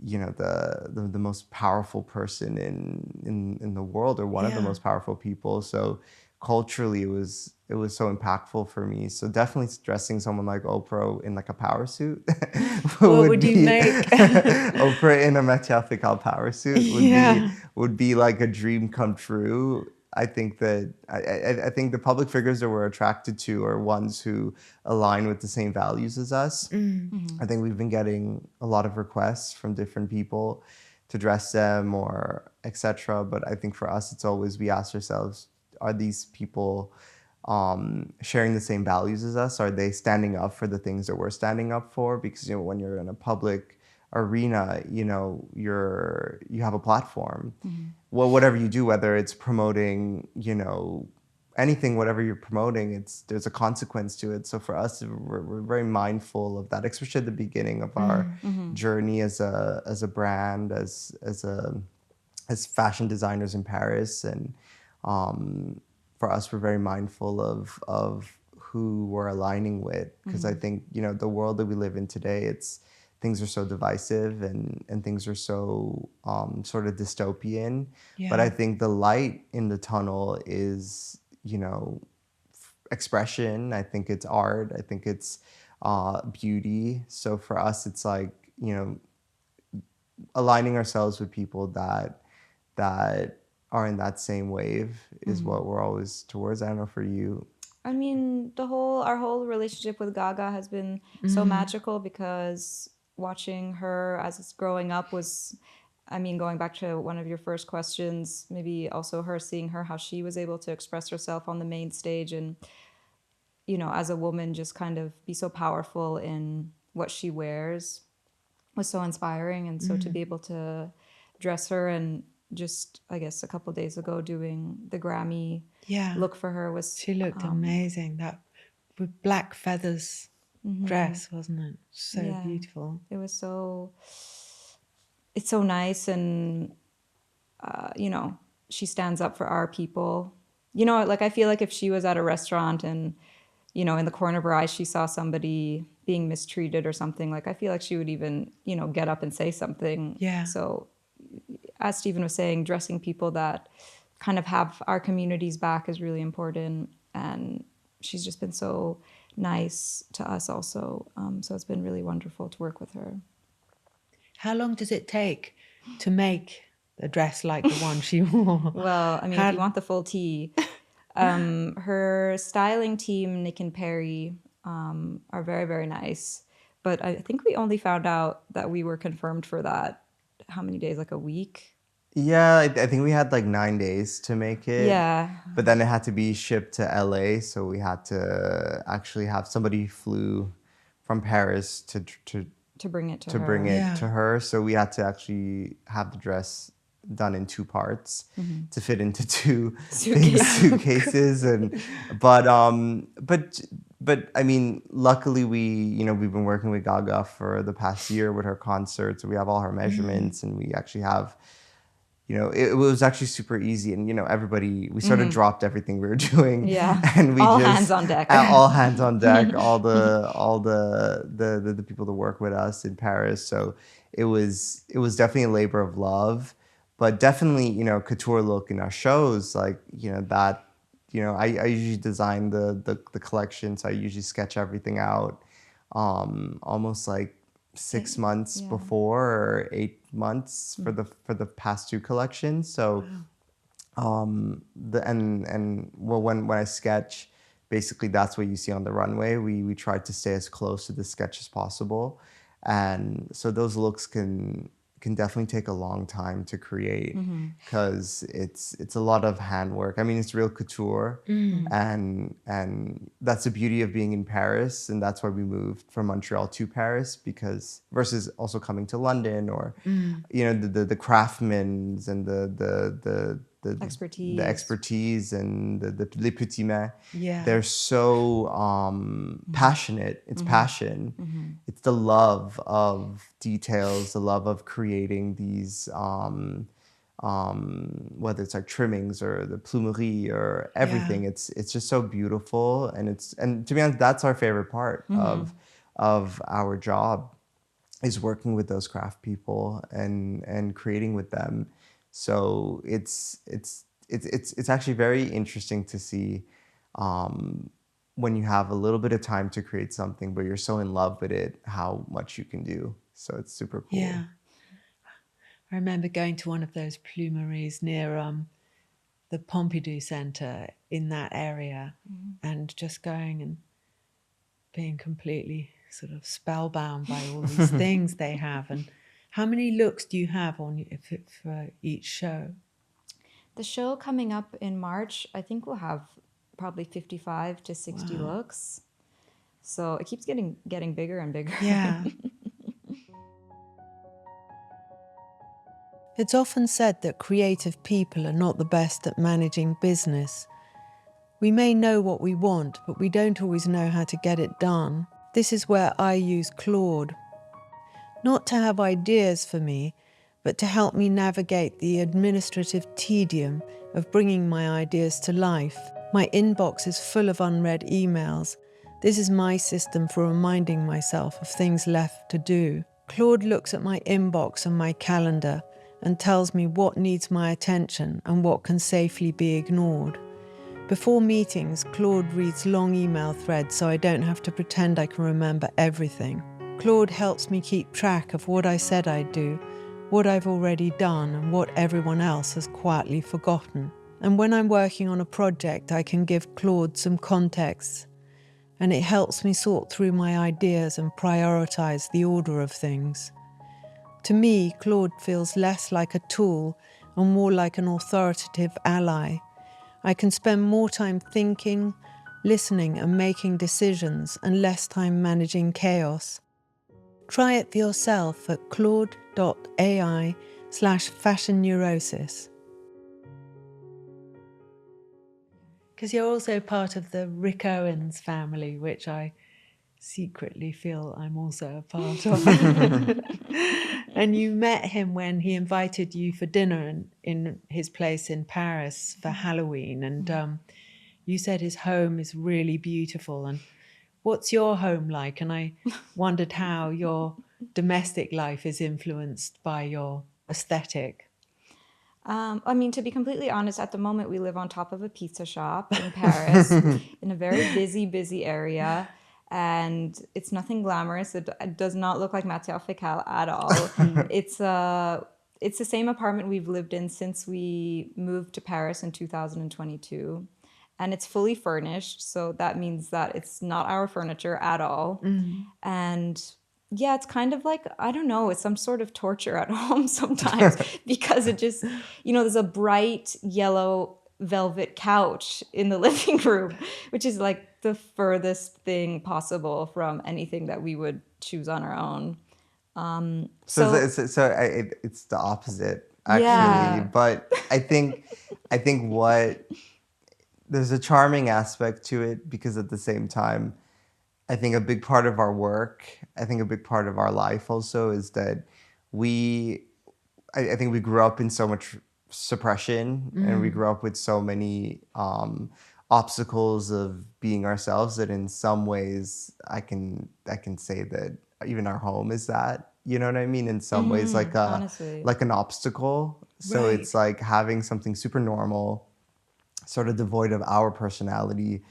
you know, the most powerful person in the world, or one of the Yeah. most powerful people. So culturally it was so impactful for me. So definitely dressing someone like Oprah in like a power suit What would you make? Oprah in a Matières Fécales power suit Yeah. would be like a dream come true. I think that I think the public figures that we're attracted to are ones who align with the same values as us. I think we've been getting a lot of requests from different people to dress them or etc. But I think for us, it's always, we ask ourselves, are these people sharing the same values as us? Are they standing up for the things that we're standing up for? Because, you know, when you're in a public arena, you know, you have a platform. Well, whatever you do, whether it's promoting, you know, anything, whatever you're promoting, there's a consequence to it. So for us, we're very mindful of that, especially at the beginning of our journey as a brand, as fashion designers in Paris. And for us, we're very mindful of who we're aligning with, because I think, you know, the world that we live in today, things are so divisive and things are so sort of dystopian. Yeah. But I think the light in the tunnel is, you know, expression. I think it's art. I think it's beauty. So for us, it's like, you know, aligning ourselves with people that are in that same wave is what we're always towards. I don't know for you. I mean, our whole relationship with Gaga has been so magical, because watching her as growing up was, I mean, going back to one of your first questions, maybe also seeing her, how she was able to express herself on the main stage and, you know, as a woman, just kind of be so powerful in what she wears was so inspiring. And so to be able to dress her, and just, I guess, a couple of days ago doing the Grammy Yeah. look for her was... She looked amazing. That with black feathers dress, wasn't it? So Yeah. beautiful. It was it's so nice. And, you know, she stands up for our people. You know, like, I feel like if she was at a restaurant and, you know, in the corner of her eye, she saw somebody being mistreated or something, like, I feel like she would even, you know, get up and say something. Yeah. So as Stephen was saying, dressing people that kind of have our community's back is really important. And she's just been so nice to us also. So it's been really wonderful to work with her. How long does it take to make a dress like the one she wore? Well, I mean, if you want the full tea, her styling team, Nick and Perry, are very, very nice. But I think we only found out that we were confirmed for that, how many days? Like a week? Yeah, I think we had like 9 days to make it. Yeah. But then it had to be shipped to LA, so we had to actually have somebody flew from Paris to bring it to to her. bring it Yeah. to her. So we had to actually have the dress done in 2 parts to fit into 2 big suitcases. But I mean, luckily we've been working with Gaga for the past year with her concerts. We have all her measurements, and we actually have. It was actually super easy, and we sort of dropped everything we were doing, Yeah. and we All just hands on deck. all hands on deck, all the people that work with us in Paris. So it was definitely a labor of love, but definitely couture look in our shows, like that. I usually design the collection, so I usually sketch everything out, almost like 6 months before, or 8 months for the past 2 collections. So when I sketch, basically that's what you see on the runway. We tried to stay as close to the sketch as possible, and so those looks can definitely take a long time to create, because it's a lot of handwork. I mean, it's real couture, and that's the beauty of being in Paris, and that's why we moved from Montreal to Paris, because versus also coming to London, or the craftsmen and the expertise and the les petits mains. Yeah. They're so passionate. It's passion. It's the love of details, the love of creating these, whether it's like trimmings or the plumerie or everything. Yeah. It's just so beautiful, and to be honest, that's our favorite part of our job, is working with those craft people and creating with them. So it's actually very interesting to see, when you have a little bit of time to create something, but you're so in love with it, how much you can do. So it's super cool. Yeah. I remember going to one of those plumeries near the Pompidou Centre in that area, and just going and being completely sort of spellbound by all these things they have. And how many looks do you have for each show? The show coming up in March, I think we'll have probably 55 to 60 looks. So it keeps getting bigger and bigger. Yeah. It's often said that creative people are not the best at managing business. We may know what we want, but we don't always know how to get it done. This is where I use Claude. Not to have ideas for me, but to help me navigate the administrative tedium of bringing my ideas to life. My inbox is full of unread emails. This is my system for reminding myself of things left to do. Claude looks at my inbox and my calendar and tells me what needs my attention and what can safely be ignored. Before meetings, Claude reads long email threads so I don't have to pretend I can remember everything. Claude helps me keep track of what I said I'd do, what I've already done, and what everyone else has quietly forgotten. And when I'm working on a project, I can give Claude some context, and it helps me sort through my ideas and prioritize the order of things. To me, Claude feels less like a tool and more like an authoritative ally. I can spend more time thinking, listening, and making decisions, and less time managing chaos. Try it for yourself at claude.ai/fashion neurosis. Because you're also part of the Rick Owens family, which I secretly feel I'm also a part of. And you met him when he invited you for dinner in his place in Paris for Halloween. And you said his home is really beautiful. And what's your home like? And I wondered how your domestic life is influenced by your aesthetic. I mean, to be completely honest, at the moment we live on top of a pizza shop in Paris, in a very busy area. and it's nothing glamorous. It does not look like Matières Fécales at all. It's the same apartment we've lived in since we moved to Paris in 2022. And it's fully furnished, so that means that it's not our furniture at all. And yeah, it's kind of like, I don't know, it's some sort of torture at home sometimes because it just, there's a bright yellow velvet couch in the living room, which is like the furthest thing possible from anything that we would choose on our own. It's the opposite actually, Yeah. but I think what there's a charming aspect to it because at the same time, I think a big part of our work, I think a big part of our life also is that I think we grew up in so much suppression and we grew up with so many obstacles of being ourselves that in some ways I can say that even our home is that, you know what I mean? In some ways honestly. like an obstacle. So Right. it's like having something super normal, sort of devoid of our personality,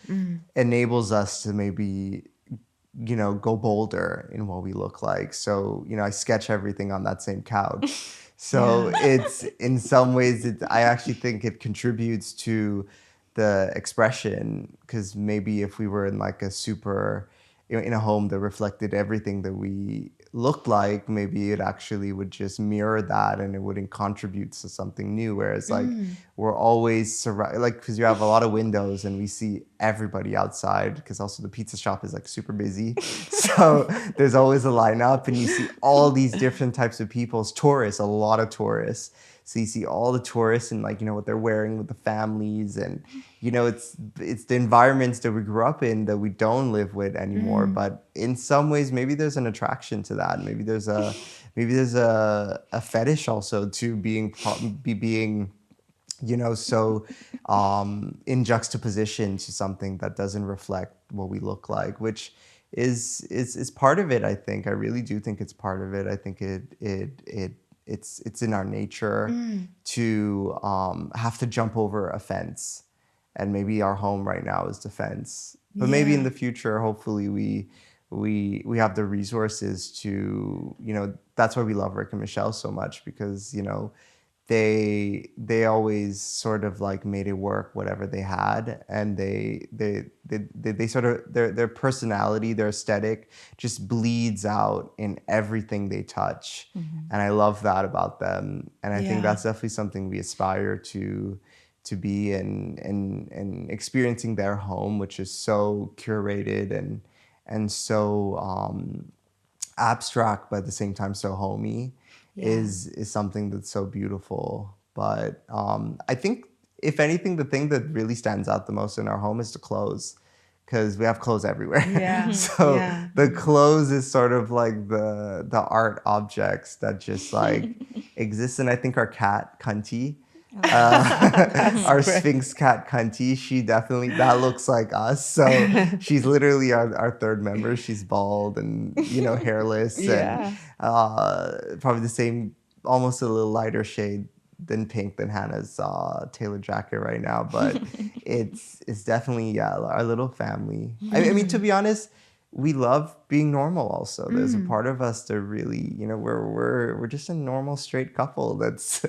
enables us to maybe go bolder in what we look like. So I sketch everything on that same couch. So it's in some ways I actually think it contributes to the expression, because maybe if we were in like a super in a home that reflected everything that we looked like, maybe it actually would just mirror that and it wouldn't contribute to something new. Whereas like we're always surrounded, like, because you have a lot of windows and we see everybody outside, because also the pizza shop is like super busy. So there's always a lineup and you see all these different types of people, tourists, a lot of tourists. So you see all the tourists and like, what they're wearing with the families, and it's the environments that we grew up in that we don't live with anymore. But in some ways, maybe there's an attraction to that. Maybe there's a fetish also to being so in juxtaposition to something that doesn't reflect what we look like, which is part of it. I think I really do think it's part of it. I think it's in our nature to have to jump over a fence, and maybe our home right now is the fence. But maybe in the future, hopefully, we have the resources to, that's why we love Rick and Michelle so much, because they always sort of like made it work whatever they had, and they sort of their personality, their aesthetic just bleeds out in everything they touch. And I love that about them, and I think that's definitely something we aspire to be in experiencing their home, which is so curated and so abstract, but at the same time so homey. Is something that's so beautiful. But I think, if anything, the thing that really stands out the most in our home is the clothes, because we have clothes everywhere. So the clothes is sort of like the art objects that just like exist. And I think our cat, Cunty, our Sphinx cat Cunty, she definitely, that looks like us. So she's literally our third member. She's bald and hairless, and probably the same, almost a little lighter shade than pink than Hannah's tailored jacket right now. But it's definitely our little family. I mean, to be honest, we love being normal also. There's a part of us that really, we're just a normal straight couple that's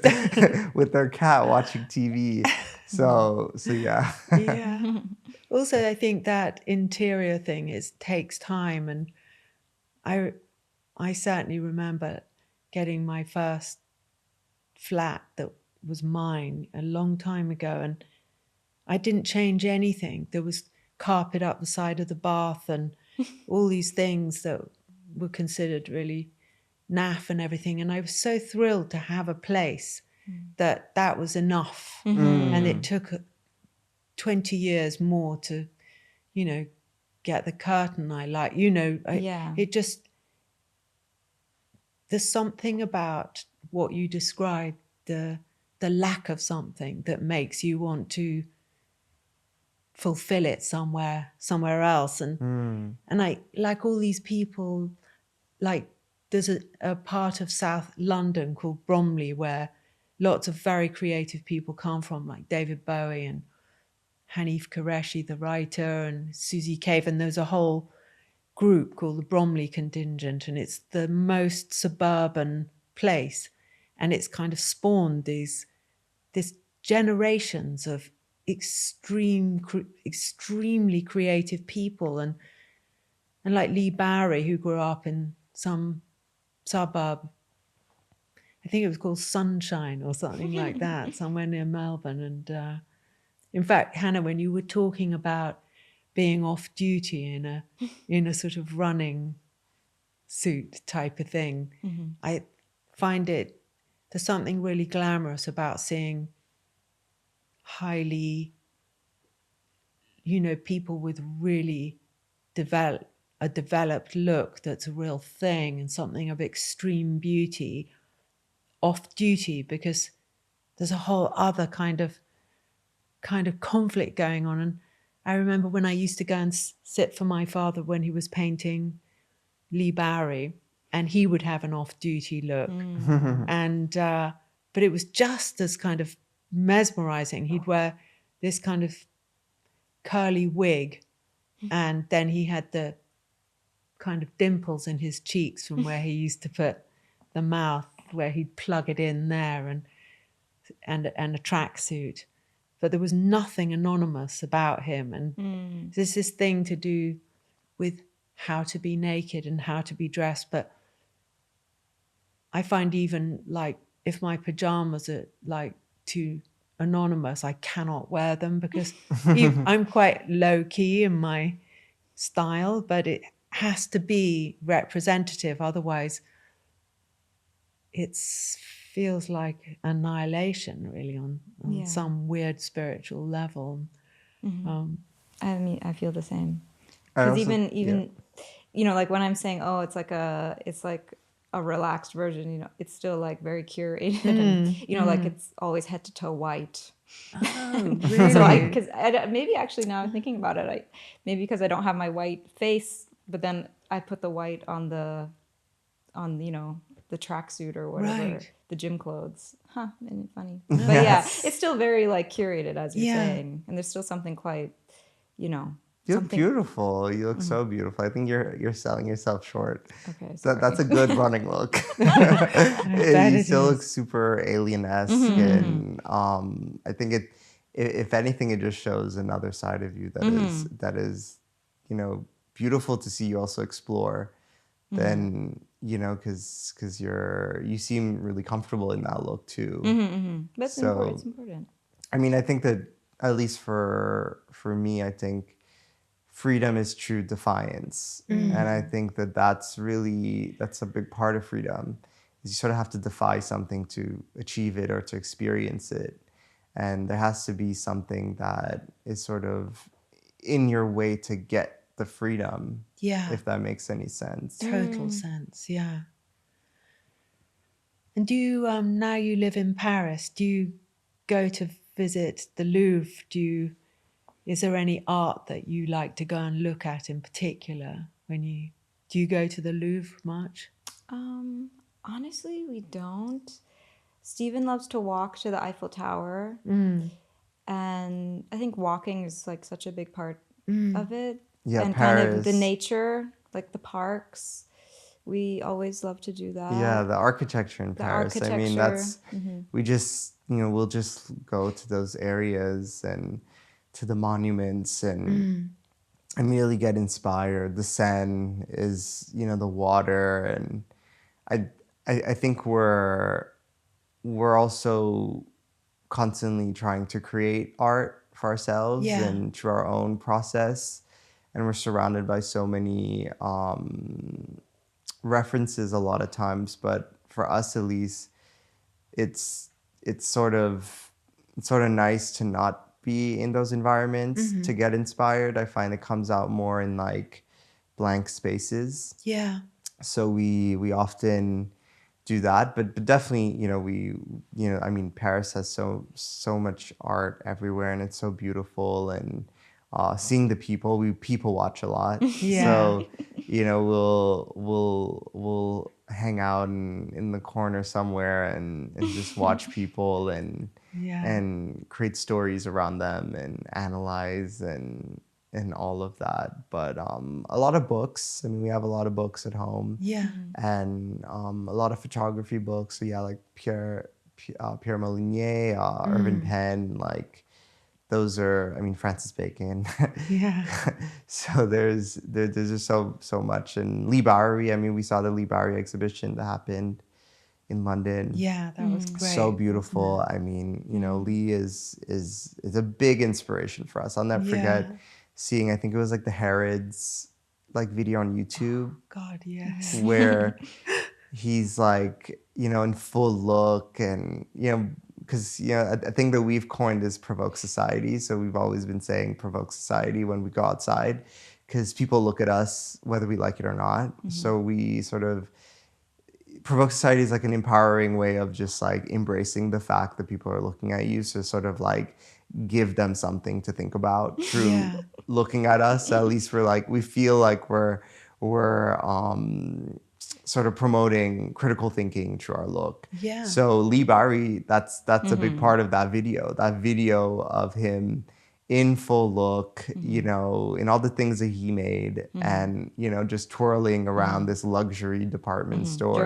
with their cat watching TV. So yeah. Also, I think that interior thing takes time, and I certainly remember getting my first flat that was mine a long time ago, and I didn't change anything. There was carpet up the side of the bath and all these things that were considered really naff and everything. And I was so thrilled to have a place that was enough. And it took 20 years more to, get the curtain I like. It just, there's something about what you described, the lack of something that makes you want to fulfill it somewhere else. And I like all these people, like there's a part of South London called Bromley where lots of very creative people come from, like David Bowie and Hanif Qureshi, the writer, and Susie Cave, and there's a whole group called the Bromley Contingent, and it's the most suburban place, and it's kind of spawned this generations of extremely creative people, and like Lee Barry, who grew up in some suburb, I think it was called Sunshine or something like that, somewhere near Melbourne. And in fact, Hannah, when you were talking about being off duty in a sort of running suit type of thing, I find there's something really glamorous about seeing highly, people with really developed look that's a real thing, and something of extreme beauty off duty, because there's a whole other kind of conflict going on. And I remember when I used to go and sit for my father when he was painting Lee Barry, and he would have an off-duty look, and but it was just as kind of mesmerizing. He'd wear this kind of curly wig, and then he had the kind of dimples in his cheeks from where he used to put the mouth, where he'd plug it in there, and a tracksuit. But there was nothing anonymous about him. And there's this thing to do with how to be naked and how to be dressed. But I find even like if my pajamas are like too anonymous, I cannot wear them, because I'm quite low key in my style, but it has to be representative. Otherwise, it feels like annihilation, really, on some weird spiritual level. I mean, I feel the same. Because even like when I'm saying, oh, it's like a relaxed version, it's still like very curated, and like it's always head to toe white. Oh, really? So because maybe actually now I'm thinking about it, maybe because I don't have my white face, but then I put the white on the tracksuit or whatever, the gym clothes. Isn't it funny? But yeah, it's still very like curated, as you're saying, and there's still something quite, You look beautiful. You look so beautiful. I think you're selling yourself short. Okay, that's a good running look. You still look super alien-esque, and I think if anything, it just shows another side of you that is, beautiful to see you also explore. Then because you seem really comfortable in that look too. That's important. It's important. I mean, I think that at least for me, I think freedom is true defiance. And I think that's a big part of freedom, is you sort of have to defy something to achieve it or to experience it. And there has to be something that is sort of in your way to get the freedom, if that makes any sense. Total sense, yeah. And do you, now you live in Paris, do you go to visit the Louvre? Is there any art that you like to go and look at in particular? Do you go to the Louvre much? Honestly, we don't. Stephen loves to walk to the Eiffel Tower, and I think walking is like such a big part of it. Yeah, and Paris. Kind of the nature, like the parks. We always love to do that. Yeah, the architecture in Paris. I mean, that's we just we'll just go to those areas and to the monuments and immediately get inspired. The Seine is the water, and I think we're also constantly trying to create art for ourselves and through our own process. And we're surrounded by so many references a lot of times, but for us at least, it's sort of nice to not be in those environments to get inspired. I find it comes out more in like blank spaces. Yeah. So we often do that, but definitely I mean, Paris has so much art everywhere, and it's so beautiful. And seeing the people, we people watch a lot. So we'll hang out in the corner somewhere and just watch people and create stories around them and analyze. And and all of that. But a lot of books. I mean, we have a lot of books at home, Yeah. and a lot of photography books. So yeah, like Pierre Molyneux, Irvin Penn, like those are. I mean, Francis Bacon. Yeah. So there's just so much. And Lee Bowery. I mean, we saw the Lee Bowery exhibition that happened in London. Yeah, that was great. So wasn't beautiful. it? I mean, you know, Lee is a big inspiration for us. I'll never forget Yeah. seeing, I think it was like the Harrods like video on YouTube God, yes. where he's like, you know, in full look, and you know, because you know, I think that we've coined is Provoke Society, so we've always been saying Provoke Society when we go outside, because people look at us whether we like it or not. So we sort of Provoke Society is like an empowering way of just like embracing the fact that people are looking at you. So sort of like give them something to think about through Yeah. looking at us. At least we're like, we feel like we're sort of promoting critical thinking through our look. Yeah. So Lee Bowery, that's a big part of that video. That video of him in full look, you know, in all the things that he made, and you know, just twirling around this luxury department store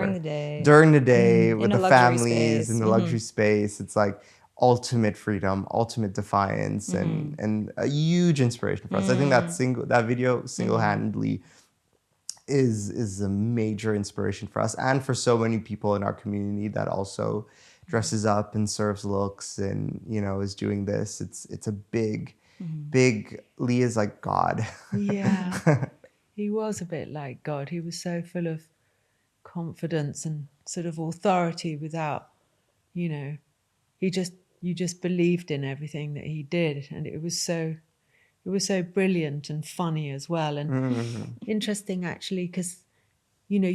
during the day with In a the luxury families space. in the luxury space. It's like ultimate freedom, ultimate defiance, and a huge inspiration for us. I think that video single-handedly is a major inspiration for us and for so many people in our community that also dresses up and serves looks and, you know, is doing this. It's a big Lee is like God. Yeah. He was a bit like God. He was so full of confidence and sort of authority without, you know, you just believed in everything that he did, and it was so brilliant and funny as well, and interesting actually, because you know,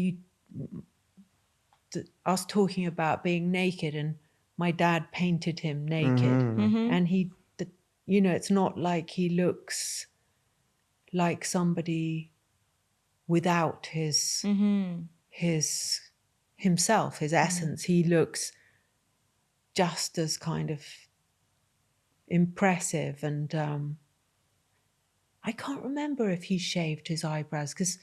us talking about being naked, and my dad painted him naked, and you know, it's not like he looks like somebody without his himself, his essence. He looks just as kind of impressive, and I can't remember if he shaved his eyebrows, because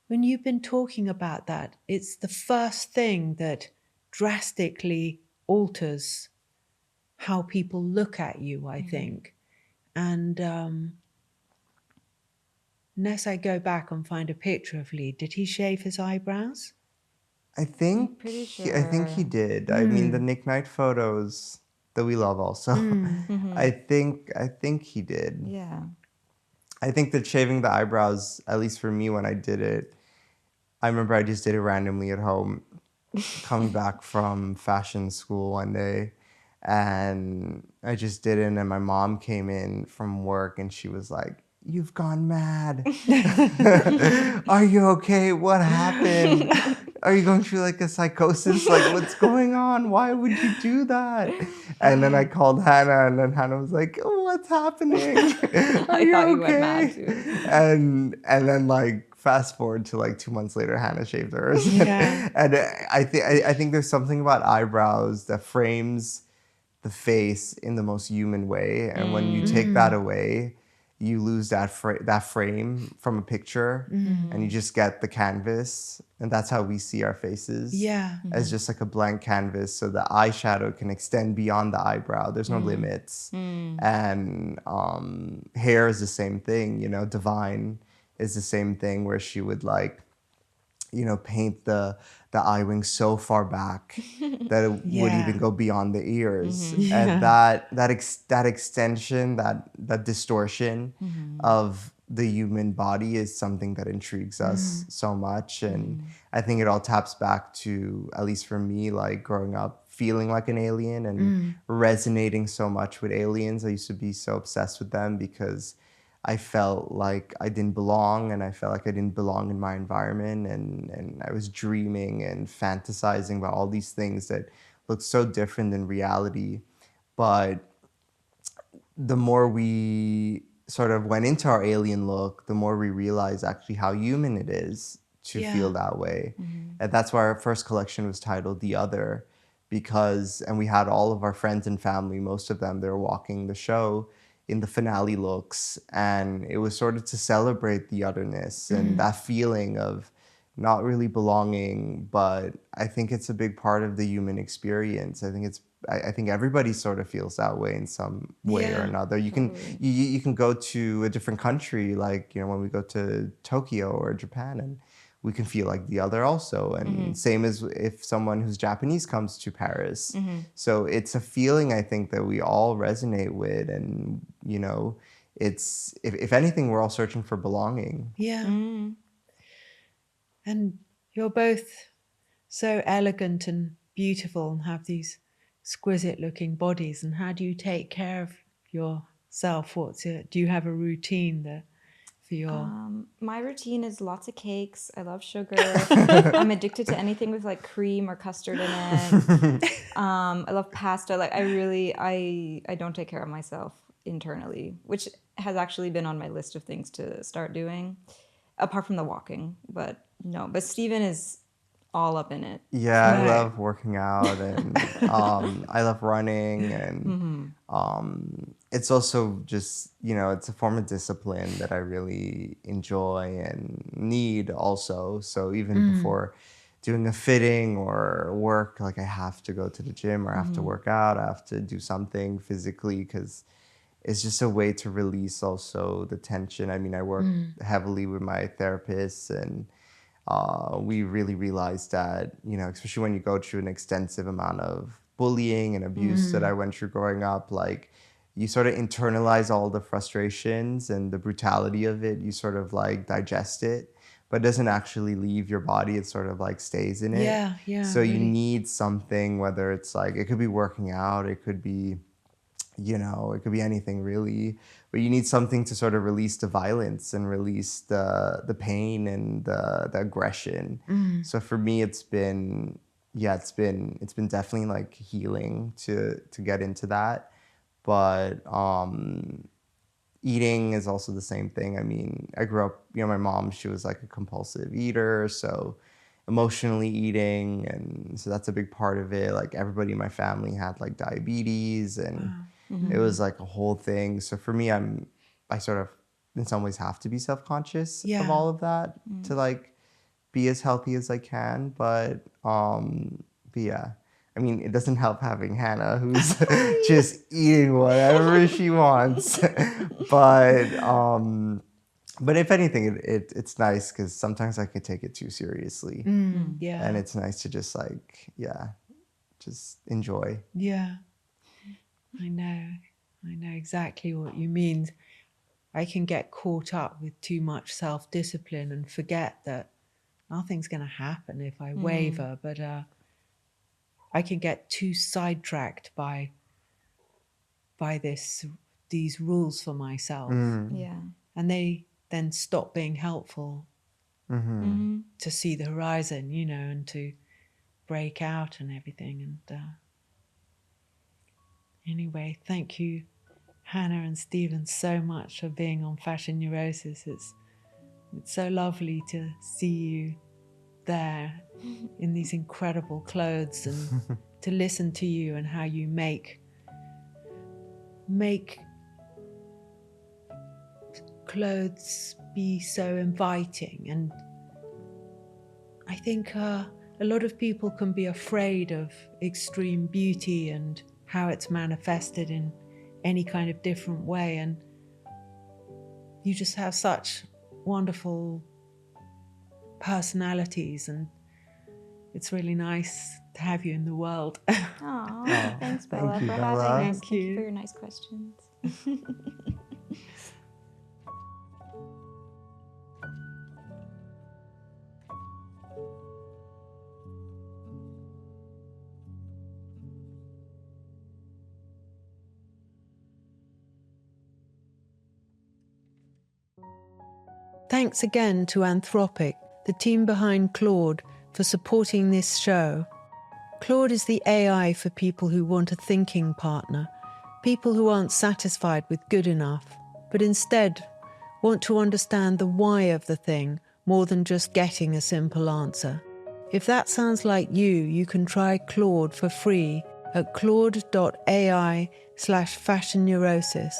when you've been talking about that, it's the first thing that drastically alters how people look at you, I think. And unless I go back and find a picture of Lee, did he shave his eyebrows? I think pretty I think he sure. did. I mean, the Nick Knight photos that we love also. I think he did. Yeah. I think that shaving the eyebrows, at least for me when I did it, I remember I just did it randomly at home, coming back from fashion school one day, and I just did it, and my mom came in from work and she was like, "You've gone mad. Are you okay? What happened? Are you going through like a psychosis? Like, what's going on? Why would you do that?" And then I called Hannah, and then Hannah was like, "Oh, what's happening? Are you thought okay?" you went mad too. And then like fast forward to like 2 months later, Hannah shaved hers. Yeah. And I think there's something about eyebrows that frames the face in the most human way, and when you take that away, you lose that frame from a picture, and you just get the canvas, and that's how we see our faces. Yeah. As just like a blank canvas, so the eyeshadow can extend beyond the eyebrow. There's no limits. And hair is the same thing. You know, Divine is the same thing, where she would like, you know, paint the eye wing so far back that it would Yeah. even go beyond the ears. Yeah. And that extension, that distortion of the human body is something that intrigues us so much. And I think it all taps back to, at least for me, like growing up feeling like an alien and resonating so much with aliens. I used to be so obsessed with them because I felt like I didn't belong, and I felt like I didn't belong in my environment, and I was dreaming and fantasizing about all these things that looked so different than reality. But the more we sort of went into our alien look, the more we realized actually how human it is to feel that way. And that's why our first collection was titled The Other, and we had all of our friends and family, most of them, they were walking the show in the finale looks, and it was sort of to celebrate the otherness and that feeling of not really belonging. But I think it's a big part of the human experience. I think everybody sort of feels that way in some way or Yeah, another. You totally. can go to a different country, like, you know, when we go to Tokyo or Japan, and we can feel like the other also. And same as if someone who's Japanese comes to Paris. So it's a feeling I think that we all resonate with, and you know, it's if anything, we're all searching for belonging. yeah. And you're both so elegant and beautiful and have these exquisite looking bodies. And how do you take care of yourself? Do you have a routine there for your... My routine is lots of cakes. I love sugar. I'm addicted to anything with like cream or custard in it. I love pasta. Like I don't take care of myself internally, which has actually been on my list of things to start doing, apart from the walking. But no, but Steven is all up in it. Yeah, I Right. love working out, and I love running, and it's also just, you know, it's a form of discipline that I really enjoy and need also. So even before doing a fitting or work, like I have to go to the gym, or I have to work out, I have to do something physically, because it's just a way to release also the tension. I mean, I work heavily with my therapist, and we really realized that, you know, especially when you go through an extensive amount of bullying and abuse that I went through growing up, like you sort of internalize all the frustrations and the brutality of it. You sort of like digest it, but it doesn't actually leave your body. It sort of like stays in it. Yeah, So you really. need something, whether it's like, it could be working out, it could be, you know, it could be anything really, but you need something to sort of release the violence and release the pain and the aggression. So for me, it's been definitely like healing to get into that. But eating is also the same thing. I mean, I grew up, you know, my mom, she was like a compulsive eater, so emotionally eating, and so that's a big part of it. Like everybody in my family had like diabetes, and it was like a whole thing. So for me, I sort of in some ways have to be self-conscious of Yeah. all of that to like be as healthy as I can. But yeah. I mean, it doesn't help having Hannah, who's just eating whatever she wants. But if anything, it's nice, because sometimes I can take it too seriously, Yeah. and it's nice to just like, yeah, just enjoy. Yeah. I know exactly what you mean. I can get caught up with too much self-discipline and forget that nothing's going to happen if I waver. But I can get too sidetracked by these rules for myself, Yeah. and they then stop being helpful to see the horizon, you know, and to break out and everything. And anyway, thank you, Hannah and Stephen, so much for being on Fashion Neurosis. It's so lovely to see you there in these incredible clothes, and to listen to you and how you make clothes be so inviting. And I think a lot of people can be afraid of extreme beauty and how it's manifested in any kind of different way, and you just have such wonderful personalities, and it's really nice to have you in the world. Aw, thanks, thank Bella, you, for Bella. having us. Thank Thank you you. for your nice questions. Thanks again to Anthropic, the team behind Claude, for supporting this show. Claude is the AI for people who want a thinking partner, people who aren't satisfied with good enough, but instead want to understand the why of the thing more than just getting a simple answer. If that sounds like you can try Claude for free at claude.ai/fashionneurosis.